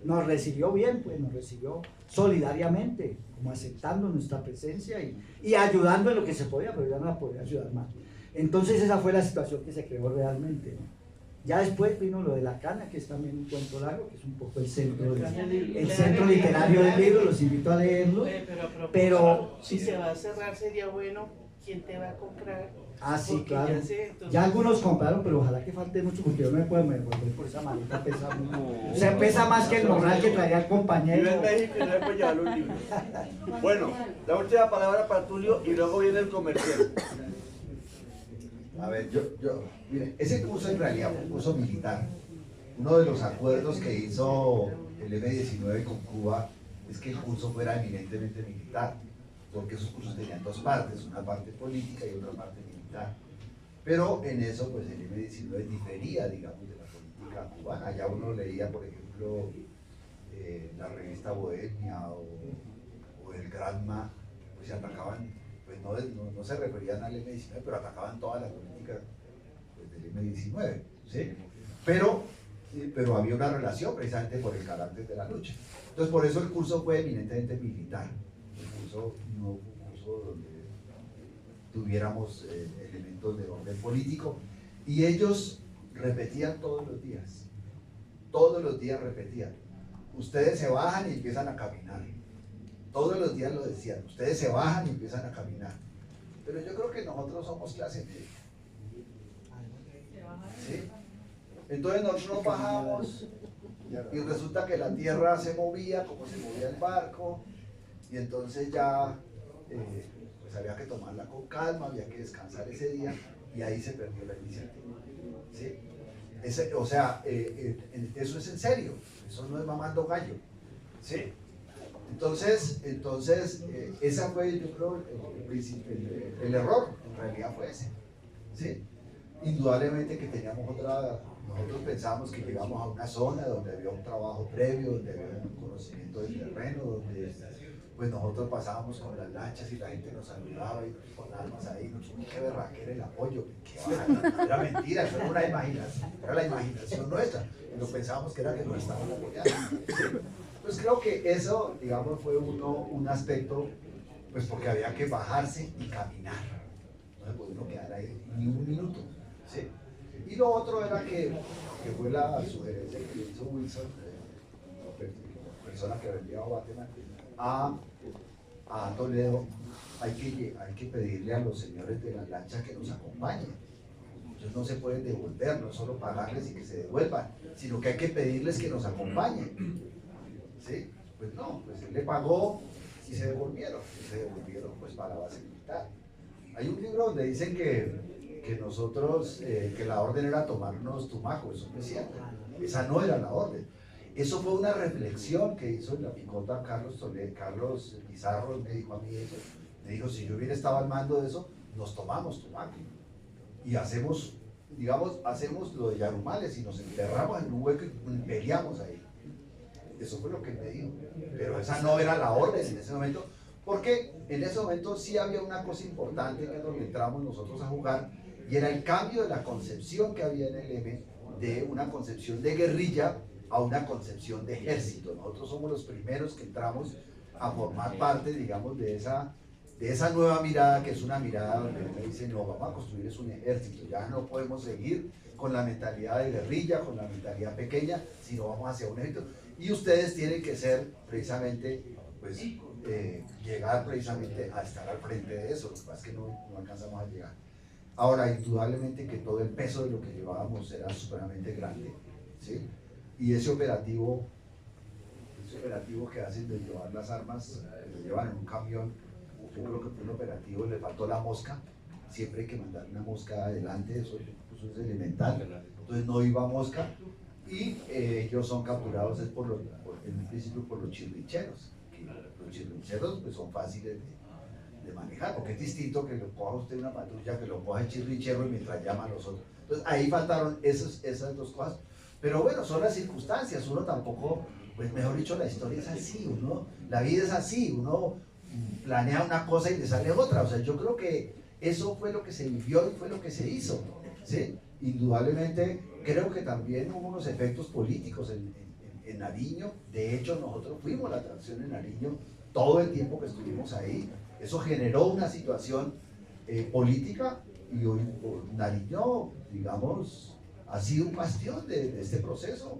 nos recibió bien, pues nos recibió solidariamente, como aceptando nuestra presencia y ayudando en lo que se podía, pero ya no la podía ayudar más. Entonces esa fue la situación que se creó realmente, ¿no? Ya después vino lo de La Cana, que es también un cuento largo, que es un poco el centro literario del libro, los invito a leerlo. Pero si se va a cerrar sería bueno, ¿quién te va a comprar? Ah, sí, Porque claro. Ya algunos compraron, pero ojalá que falte mucho, porque yo no me puedo volver por esa maleta, pesa mucho. O sea, pesa más que el morral que traía el compañero. Vive en México y no me puede llevar un libro. Bueno, la última palabra para Tulio y luego viene el comercial. A ver, mire, ese curso en realidad fue un curso militar. Uno de los acuerdos que hizo el M-19 con Cuba es que el curso fuera eminentemente militar, porque esos cursos tenían dos partes, una parte política y otra parte militar. Pero en eso, pues el M-19 difería, digamos, de la política cubana. Allá uno leía, por ejemplo, la revista Bohemia o el Granma, pues se atacaban. Pues no se referían al M-19, pero atacaban toda la política, pues, del M-19, ¿sí? Pero había una relación precisamente por el carácter de la lucha. Entonces, por eso el curso fue eminentemente militar. El curso no fue un curso donde tuviéramos elementos de orden político, y ellos repetían todos los días repetían: ustedes se bajan y empiezan a caminar. Todos los días lo decían, ustedes se bajan y empiezan a caminar. Pero yo creo que nosotros somos clase media. ¿Sí? Entonces nosotros nos bajamos y resulta que la tierra se movía como se movía el barco, y entonces ya pues había que tomarla con calma, había que descansar ese día, y ahí se perdió la iniciativa. ¿Sí? Eso es en serio, eso no es mamando gallo. ¿Sí? Entonces esa fue, yo creo, el error, en realidad fue ese, ¿sí? Indudablemente que nosotros pensábamos que llegamos a una zona donde había un trabajo previo, donde había un conocimiento del terreno, donde pues nosotros pasábamos con las lanchas y la gente nos saludaba y con armas ahí, qué berraquera el apoyo, era mentira, eso era una imaginación, era la imaginación nuestra, y lo pensábamos que era que nos estaban apoyando. Pues creo que eso, digamos, fue un aspecto, pues porque había que bajarse y caminar, no se podía uno quedar ahí ni un minuto, ¿sí? Y lo otro era que fue la sugerencia que le hizo Wilson, la persona que vendía a Guatemala, a Toledo: hay que pedirle a los señores de la lancha que nos acompañen. Ellos no se pueden devolver, no es solo pagarles y que se devuelvan, sino que hay que pedirles que nos acompañen. ¿Sí? Pues no, pues él le pagó y se devolvieron pues para la base militar. Hay un libro donde dicen que nosotros, que la orden era tomarnos Tumaco. Eso no es cierto, esa no era la orden. Eso fue una reflexión que hizo en la picota Carlos Pizarro, me dijo a mí eso. Me dijo, si yo hubiera estado al mando de eso, nos tomamos Tumaco. Y hacemos, digamos, hacemos lo de Yarumales y nos enterramos en un hueco y peleamos ahí. Eso fue lo que me dijo. Pero esa no era la orden en ese momento, porque en ese momento sí había una cosa importante que es donde entramos nosotros a jugar, y era el cambio de la concepción que había en el M, de una concepción de guerrilla a una concepción de ejército. Nosotros somos los primeros que entramos a formar parte, digamos, de esa nueva mirada, que es una mirada donde me dice, no, vamos a construir es un ejército, ya no podemos seguir con la mentalidad de guerrilla, con la mentalidad pequeña, sino vamos hacia un ejército. Y ustedes tienen que ser precisamente, pues, llegar precisamente a estar al frente de eso. Lo que pasa es que no alcanzamos a llegar. Ahora, indudablemente que todo el peso de lo que llevábamos era supremamente grande, ¿sí? Y ese operativo que hacen de llevar las armas, lo llevan en un camión, yo creo que fue un operativo, le faltó la mosca. Siempre hay que mandar una mosca adelante, eso es elemental. Entonces no iba mosca, y ellos son capturados en un principio por los chirricheros. Los chirricheros pues son fáciles de manejar, porque es distinto que lo coja usted una patrulla, que lo coja el chirrichero y mientras llaman a los otros. Entonces ahí faltaron esas dos cosas. Pero bueno, son las circunstancias, uno tampoco, pues mejor dicho, la historia es así, la vida es así, uno planea una cosa y le sale otra. O sea, yo creo que eso fue lo que se vivió y fue lo que se hizo, ¿sí? Indudablemente creo que también hubo unos efectos políticos en Nariño. De hecho, nosotros fuimos la atracción en Nariño todo el tiempo que estuvimos ahí. Eso generó una situación política, y hoy Nariño, digamos, ha sido un bastión de este proceso,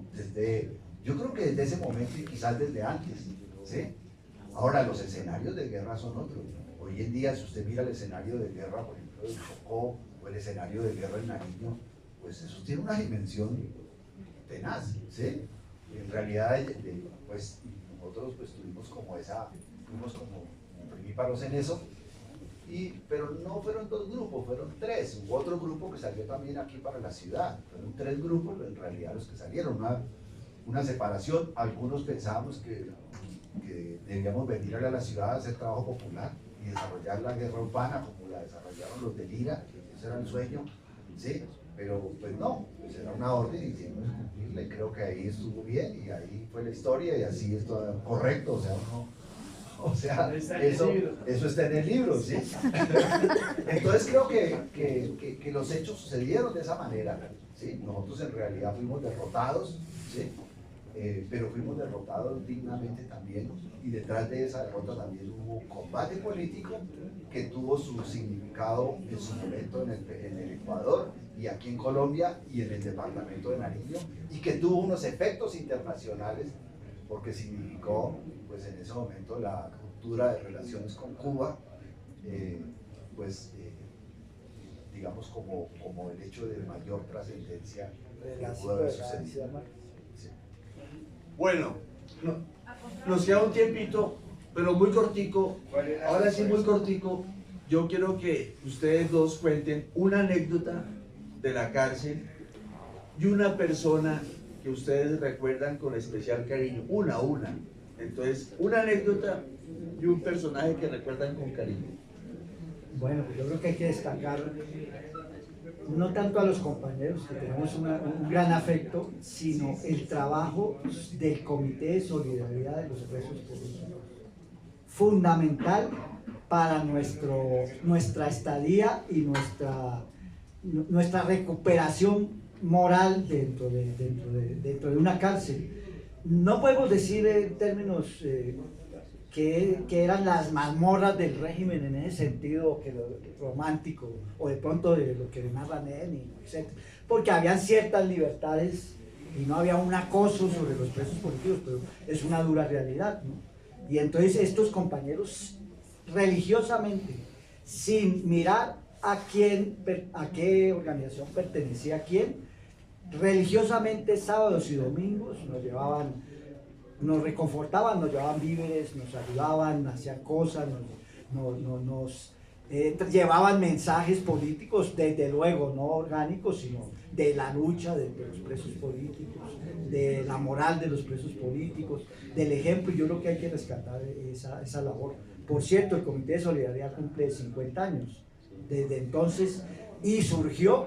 yo creo que desde ese momento y quizás desde antes, ¿sí? Ahora, los escenarios de guerra son otros. Hoy en día, si usted mira el escenario de guerra, por ejemplo, de Chocó, o el escenario de guerra en Nariño, pues eso tiene una dimensión tenaz, ¿sí? En realidad, pues nosotros pues fuimos como primíparos en eso, pero no fueron 2 grupos, fueron 3. Hubo otro grupo que salió también aquí para la ciudad, fueron 3 grupos en realidad los que salieron, una separación. Algunos pensábamos que debíamos venir a la ciudad a hacer trabajo popular y desarrollar la guerra urbana como la desarrollaron los de Lira, ese era el sueño, ¿sí? Pero pues no, pues era una orden y teníamos que cumplirla, y creo que ahí estuvo bien, y ahí fue la historia, y así es todo correcto, eso está en el libro, ¿sí? Entonces creo que los hechos sucedieron de esa manera, ¿sí? Nosotros en realidad fuimos derrotados, ¿sí? Pero fuimos derrotados dignamente también, y detrás de esa derrota también hubo un combate político que tuvo su significado en su momento en el Ecuador, y aquí en Colombia, y en el departamento de Nariño, y que tuvo unos efectos internacionales, porque significó, pues en ese momento, la ruptura de relaciones con Cuba, digamos como el hecho de mayor trascendencia que pudo haber sucedido. Sí. Bueno, nos queda un tiempito, pero muy cortico. Ahora sí, muy cortico. Yo quiero que ustedes dos cuenten una anécdota de la cárcel y una persona que ustedes recuerdan con especial cariño. Una. Entonces, una anécdota y un personaje que recuerdan con cariño. Bueno, pues yo creo que hay que destacar no tanto a los compañeros, que tenemos un gran afecto, sino el trabajo del Comité de Solidaridad de los Presos Políticos. Fundamental para nuestra estadía y nuestra recuperación moral dentro de una cárcel. No podemos decir en términos que eran las mazmorras del régimen en ese sentido, que lo romántico, o de pronto de lo que narra Neni, etc. Porque habían ciertas libertades y no había un acoso sobre los presos políticos, pero es una dura realidad, ¿no? Y entonces estos compañeros religiosamente, sin mirar a qué organización pertenecía quién, religiosamente sábados y domingos nos reconfortaban, nos llevaban víveres, nos ayudaban, hacían cosas, nos llevaban mensajes políticos, desde luego no orgánicos, sino de la lucha de los presos políticos, de la moral de los presos políticos, del ejemplo. Yo creo que hay que rescatar esa labor. Por cierto, el Comité de Solidaridad cumple 50 años desde entonces, y surgió,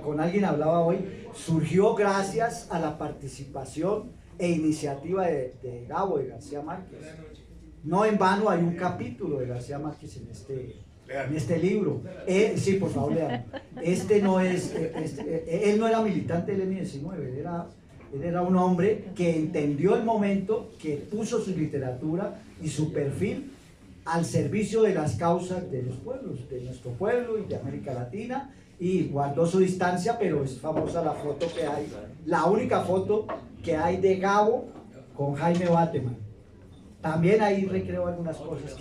con alguien hablaba hoy, surgió gracias a la participación e iniciativa de Gabo, de García Márquez. No en vano hay un capítulo de García Márquez en este libro. Sí, por favor, lean. Él no era militante del M-19, él era un hombre que entendió el momento, que puso su literatura y su perfil al servicio de las causas de los pueblos, de nuestro pueblo y de América Latina, y guardó su distancia, pero es famosa la foto que hay, la única foto que hay de Gabo con Jaime Bateman. También ahí recreo algunas cosas,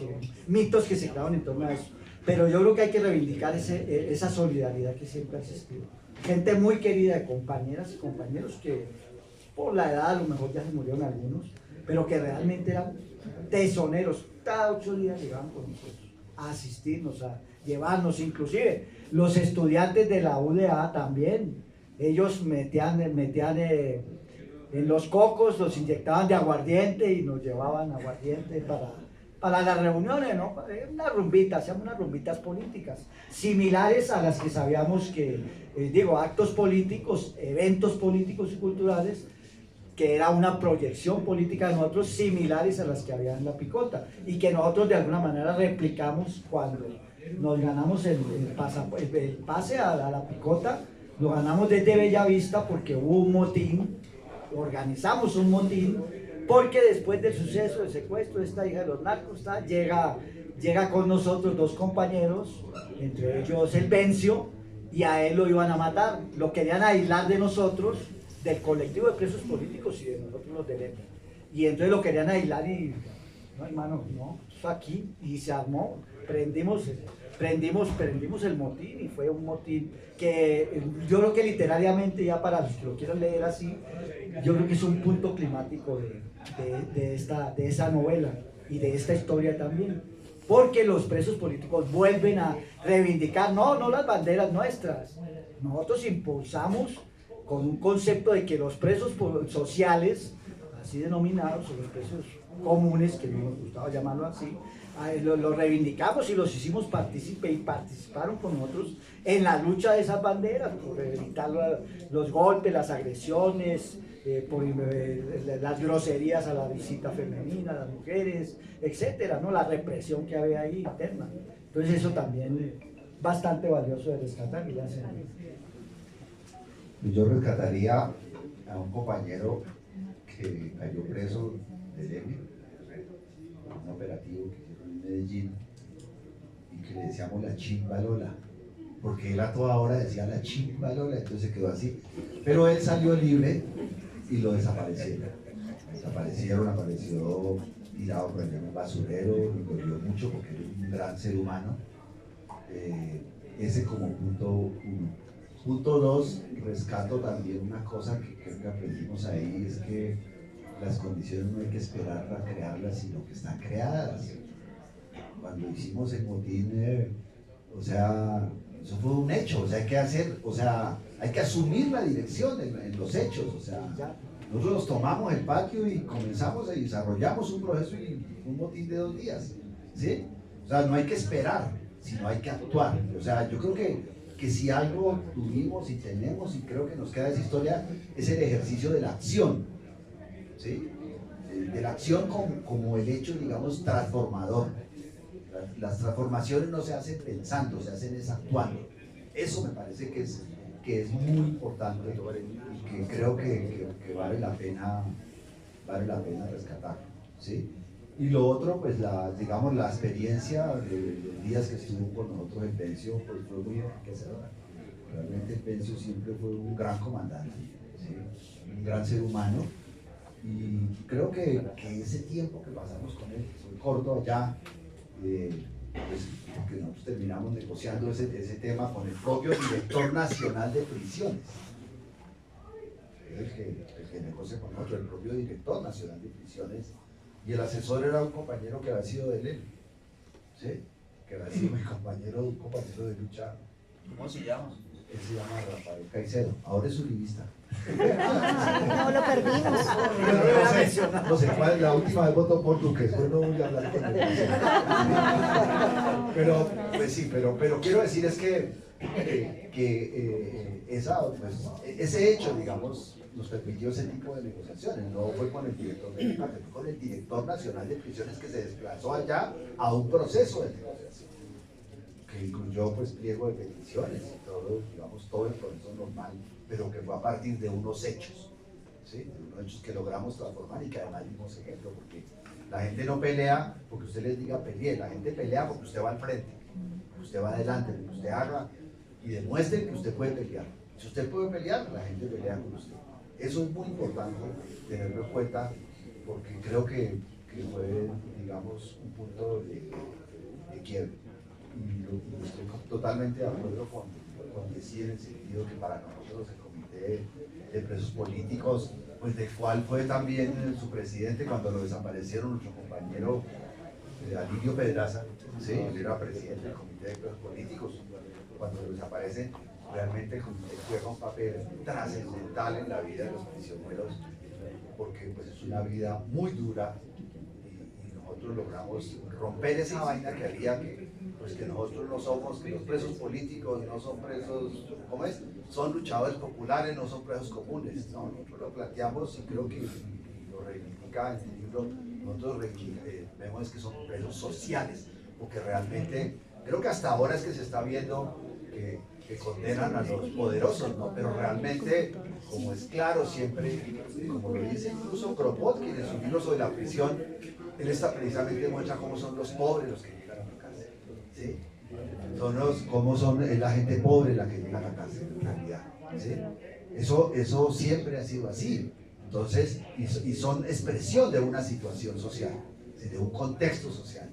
mitos que se crearon en torno a eso, pero yo creo que hay que reivindicar esa solidaridad que siempre ha existido. Gente muy querida, de compañeras y compañeros que por la edad a lo mejor ya se murieron algunos, pero que realmente eran tesoneros. Cada 8 días llegaban con nosotros a asistirnos, a llevarnos, inclusive los estudiantes de la UDA también. Ellos metían en los cocos, los inyectaban de aguardiente y nos llevaban aguardiente para las reuniones, ¿no? Una rumbita, hacíamos unas rumbitas políticas, similares a las que sabíamos que, actos políticos, eventos políticos y culturales, que era una proyección política de nosotros, similares a las que había en la Picota, y que nosotros de alguna manera replicamos cuando nos ganamos el pase a la Picota. Lo ganamos desde Bellavista porque hubo un motín, organizamos un motín, porque después del suceso del secuestro de esta hija de los narcos, llega con nosotros 2 compañeros, entre ellos el Bencio, y a él lo iban a matar, lo querían aislar de nosotros, del colectivo de presos políticos y de nosotros los del EPA. Y entonces lo querían aislar y, no hermano, no, eso aquí, y se armó, prendimos el motín, y fue un motín que yo creo que literariamente, ya para los que lo quieran leer así, yo creo que es un punto climático de esa novela y de esta historia también, porque los presos políticos vuelven a reivindicar, no las banderas nuestras, nosotros impulsamos con un concepto de que los presos sociales, así denominados, o los presos comunes, que no nos gustaba llamarlo así, los reivindicamos y los hicimos partícipe, y participaron con nosotros en la lucha de esas banderas, por evitar los golpes, las agresiones, por las groserías a la visita femenina, a las mujeres, etcétera, ¿no? La represión que había ahí interna. Entonces eso también es bastante valioso de rescatar. Yo rescataría a un compañero que cayó preso del EMI, un operativo que hicieron en Medellín, y que le decíamos la chimba Lola, porque él a toda hora decía la chimba Lola, entonces se quedó así. Pero él salió libre y lo desaparecieron. Apareció tirado por allá en un basurero, me dolió mucho porque era un gran ser humano. Ese como punto 1. Punto 2, rescato también una cosa que creo que aprendimos ahí, es que las condiciones no hay que esperar para crearlas, sino que están creadas. Cuando hicimos el motín, eso fue un hecho, hay que hacer, hay que asumir la dirección en los hechos, nosotros nos tomamos el patio y comenzamos y desarrollamos un proceso y un motín de 2 días, ¿sí? No hay que esperar, sino hay que actuar. Yo creo que si algo tuvimos y tenemos, y creo que nos queda de esa historia, es el ejercicio de la acción, ¿sí? De la acción como el hecho, digamos, transformador. Las transformaciones no se hacen pensando, se hacen actuando. Eso me parece que es muy importante y que creo que vale la pena rescatar, ¿sí? Y lo otro, pues la experiencia de los días que estuvo con nosotros el Bencio, pues fue muy enriquecedora. Realmente el Bencio siempre fue un gran comandante, ¿sí? Un gran ser humano, y creo que ese tiempo que pasamos con él, que fue corto allá, pues porque nosotros terminamos negociando ese tema con el propio director nacional de prisiones, el que negocia con nosotros, el propio director nacional de prisiones. Y el asesor era un compañero que había sido de él, ¿sí? que ha sido mi compañero, un compañero de lucha. ¿Cómo se llama? Él se llama Rafael Caicedo, ahora es uribista. No lo perdimos. No sé cuál, la última vez votó por Duque, después no voy a hablar con él. Pero, pues sí, pero quiero decir es que ese hecho, digamos, nos permitió ese tipo de negociaciones. No fue con el director de la cárcel, fue con el director nacional de prisiones que se desplazó allá a un proceso de negociación que incluyó pues pliego de peticiones y todo, digamos, todo el proceso normal, pero que fue a partir de unos hechos, ¿sí? De unos hechos que logramos transformar y que además dimos ejemplo, porque la gente no pelea porque usted les diga pelee, la gente pelea porque usted va al frente, porque usted va adelante, porque usted haga y demuestre que usted puede pelear. Si usted puede pelear, la gente pelea con usted. Eso es muy importante tenerlo en cuenta, porque creo que fue, digamos, un punto de quiebre. Y estoy totalmente de acuerdo con decir en el sentido que para nosotros el Comité de Presos Políticos, pues del cual fue también su presidente cuando lo desaparecieron nuestro compañero Alirio Pedraza, ¿sí? Él era presidente del Comité de Presos Políticos, cuando lo desaparecen, realmente el comité juega un papel trascendental en la vida de los prisioneros, porque pues es una vida muy dura y nosotros logramos romper esa vaina que había que nosotros no somos, que los presos políticos no son presos, ¿cómo es? Son luchadores populares, no son presos comunes, ¿no? Nosotros lo planteamos y creo que lo reivindica en el libro, nosotros vemos que son presos sociales, porque realmente, creo que hasta ahora es que se está viendo que condenan a los poderosos, ¿no? Pero realmente, como es claro siempre, como lo dice incluso Kropotkin en su libro sobre la prisión, él precisamente muestra cómo son los pobres los que llegan a la cárcel, ¿sí? Cómo son la gente pobre la que llega a la cárcel en realidad, ¿sí? Eso siempre ha sido así. Entonces, y son expresión de una situación social, ¿sí? De un contexto social.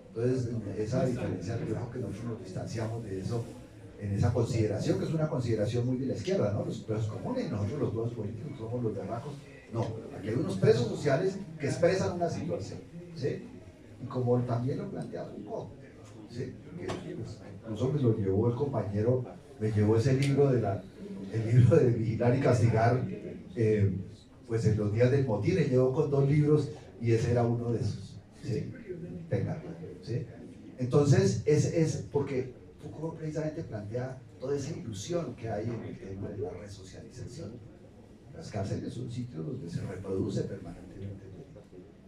Entonces, esa diferencia, creo que nosotros nos distanciamos de eso en esa consideración, que es una consideración muy de la izquierda, ¿no? Los presos comunes, nosotros los presos políticos somos los berracos. No, aquí hay unos presos sociales que expresan una situación, ¿sí? Y como también lo plantea Foucault, ¿sí? Que, pues, incluso me lo llevó el compañero, me llevó ese libro el libro de Vigilar y Castigar, pues en los días del motín, me llevó con 2 libros y ese era uno de esos, ¿sí? Tenganlo, ¿sí? Entonces, es porque Foucault precisamente plantea toda esa ilusión que hay en el tema de la resocialización. Las cárceles son sitios donde se reproduce permanentemente,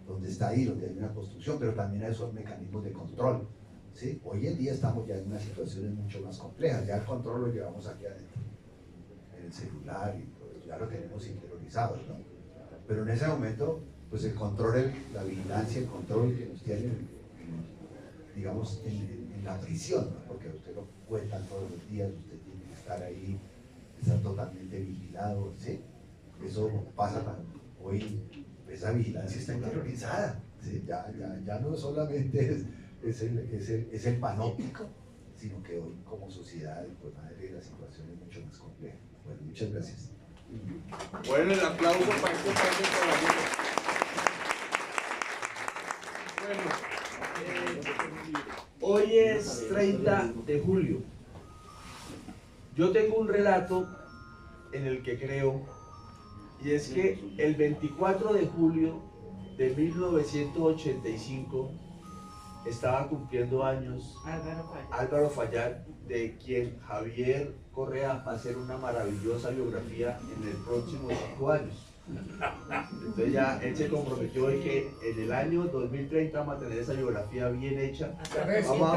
donde está ahí, donde hay una construcción, pero también hay esos mecanismos de control, ¿sí? Hoy en día estamos ya en unas situaciones mucho más complejas, ya el control lo llevamos aquí adentro, en el celular, y todo eso, ya lo tenemos interiorizado, ¿no? Pero en ese momento, pues el control, la vigilancia, el control que nos tienen, digamos, en la prisión, ¿no? Porque usted lo cuentan todos los días, usted tiene que estar ahí, estar totalmente vigilado, ¿sí? Eso pasa hoy, esa vigilancia está interiorizada, ¿sí? Ya no solamente es el panóptico, sino que hoy como sociedad, pues madre, la situación es mucho más compleja. Bueno, muchas gracias. Bueno, el aplauso para este par de caballeros. Bueno, hoy es 30 de julio. Yo tengo un relato en el que creo, y es que el 24 de julio de 1985 estaba cumpliendo años Álvaro Fallar, de quien Javier Correa va a hacer una maravillosa biografía en el próximo 5 años. Entonces ya él se comprometió de que en el año 2030 vamos a tener esa biografía bien hecha. Vamos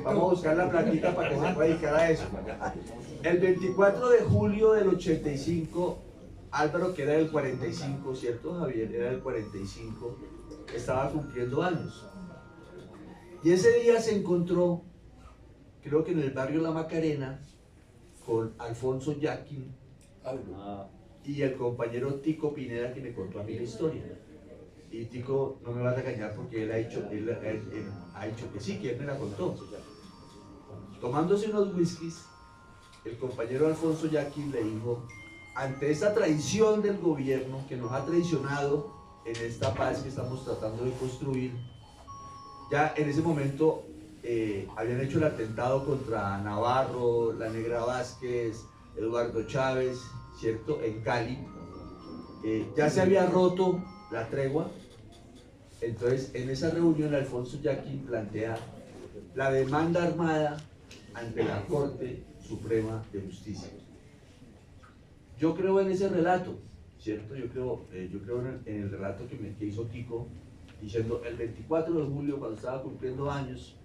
a buscar la plaquita para que se pueda dedicar a eso. El 24 de julio del 85, Álvaro, que era del 45, ¿cierto, Javier? Era del 45, estaba cumpliendo años. Y ese día se encontró, creo que en el barrio La Macarena, con Alfonso Yaquín y el compañero Tico Pineda, que me contó a mí la historia. Y Tico no me va a regañar porque él ha dicho que sí, que él me la contó. Tomándose unos whiskies, el compañero Alfonso Yaquín le dijo: ante esta traición del gobierno que nos ha traicionado en esta paz que estamos tratando de construir, ya en ese momento habían hecho el atentado contra Navarro, la Negra Vázquez, Eduardo Chávez, ¿cierto? En Cali. Ya se había roto la tregua. Entonces, en esa reunión, Alfonso Yaqui plantea la demanda armada ante la Corte Suprema de Justicia. Yo creo en ese relato, ¿cierto? Yo creo en el relato que hizo Tico, diciendo el 24 de julio, cuando estaba cumpliendo años,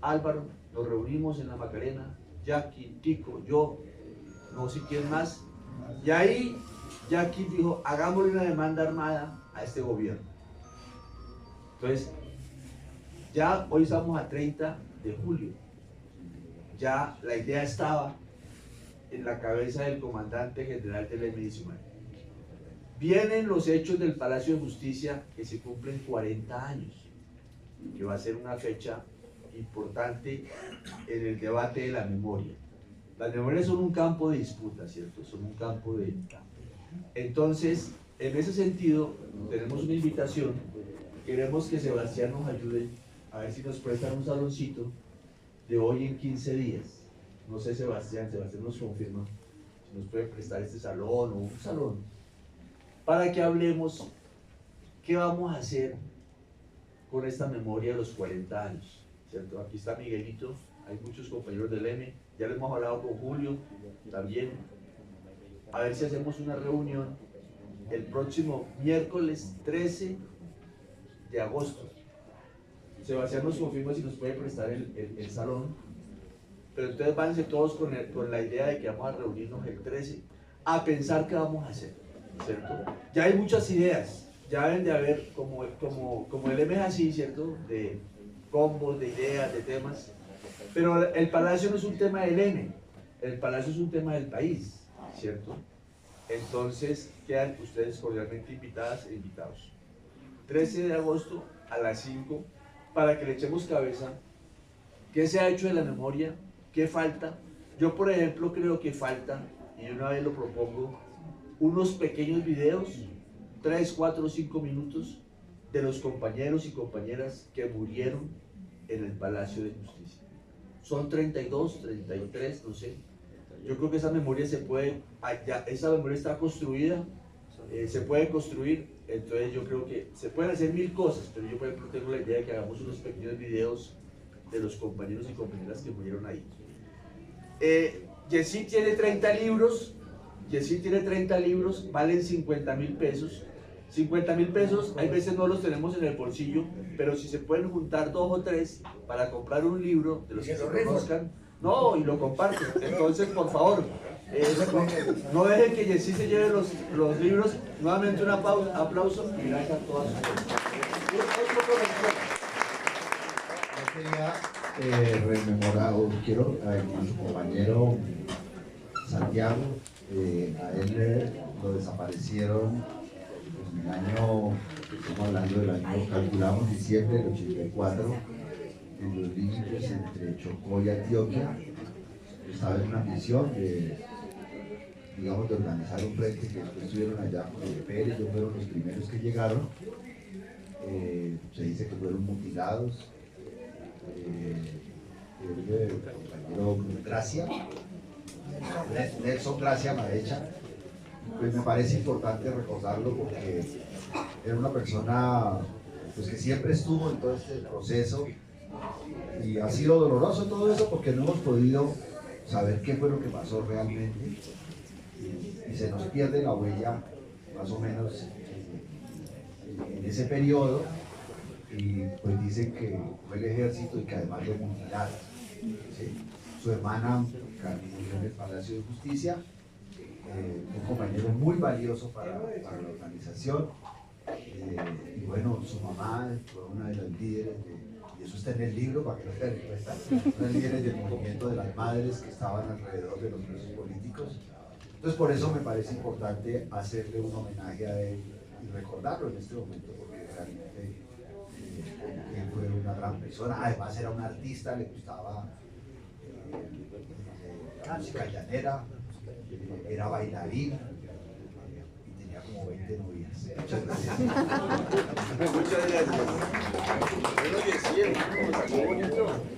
Álvaro, nos reunimos en la Macarena, Yaqui, Tico, yo, no sé quién más, y ahí Yaqui dijo, hagámosle una demanda armada a este gobierno. Entonces, ya hoy estamos a 30 de julio, ya la idea estaba en la cabeza del comandante general del M-19. Vienen los hechos del Palacio de Justicia que se cumplen 40 años, que va a ser una fecha importante en el debate de la memoria. Las memorias son un campo de disputa, ¿cierto? Son un campo de... Entonces, en ese sentido, tenemos una invitación. Queremos que Sebastián nos ayude a ver si nos prestan un saloncito de hoy en 15 días. No sé, Sebastián nos confirma si nos puede prestar este salón o un salón para que hablemos qué vamos a hacer con esta memoria de los 40 años, ¿cierto? Aquí está Miguelito, hay muchos compañeros del M, ya les hemos hablado con Julio también, a ver si hacemos una reunión el próximo miércoles 13 de agosto. Sebastián nos confirma si nos puede prestar el salón, pero entonces váyanse todos con la idea de que vamos a reunirnos el 13 a pensar qué vamos a hacer, ¿cierto? Ya hay muchas ideas, ya deben de haber, como el M es así, ¿cierto? De combos, de ideas, de temas, pero el Palacio no es un tema del M, el Palacio es un tema del país, ¿cierto? Entonces quedan ustedes cordialmente invitadas e invitados. 13 de agosto a las 5, para que le echemos cabeza qué se ha hecho de la memoria, qué falta. Yo, por ejemplo, creo que falta, y una vez lo propongo, unos pequeños videos, 3, 4, 5 minutos, de los compañeros y compañeras que murieron en el Palacio de Justicia. Son 32, 33, no sé. Yo creo que esa memoria se puede, esa memoria está construida, se puede construir. Entonces yo creo que se pueden hacer 1000 cosas, pero yo por ejemplo tengo la idea de que hagamos unos pequeños videos de los compañeros y compañeras que murieron ahí. Yesí tiene 30 libros, valen 50.000 pesos. 50.000 pesos, hay veces no los tenemos en el bolsillo, pero si se pueden juntar 2 o 3 para comprar un libro de los que se conozcan, no, y lo comparten. Entonces, por favor, no dejen que Yesí se lleve los libros. Nuevamente un aplauso y gracias a todas ustedes. Yo quería rememorar, o quiero a su compañero Santiago, a él lo desaparecieron en el año, estamos hablando del año, calculamos diciembre del 84, en los límites entre Chocó y Antioquia. Estaba en una misión de organizar un frente que después estuvieron allá con el Pérez, ellos fueron los primeros que llegaron. Se dice que fueron mutilados. El compañero Gracia, Nelson Gracia Maecha, pues me parece importante recordarlo porque era una persona pues, que siempre estuvo en todo este proceso y ha sido doloroso todo eso porque no hemos podido saber qué fue lo que pasó realmente y se nos pierde la huella más o menos en ese periodo. Y pues dicen que fue el ejército y que además lo mutilaron. ¿Sí? Su hermana murió en el Palacio de Justicia, un compañero muy valioso para la organización. Y bueno, su mamá fue una de las líderes, y eso está en el libro para que no se den cuenta, una de las líderes del movimiento de las madres que estaban alrededor de los presos políticos. Entonces por eso me parece importante hacerle un homenaje a él y recordarlo en este momento, porque realmente él fue una gran persona. Además era un artista, le gustaba la música llanera, era bailarín y tenía como 20 novias. Muchas gracias. Muchas gracias.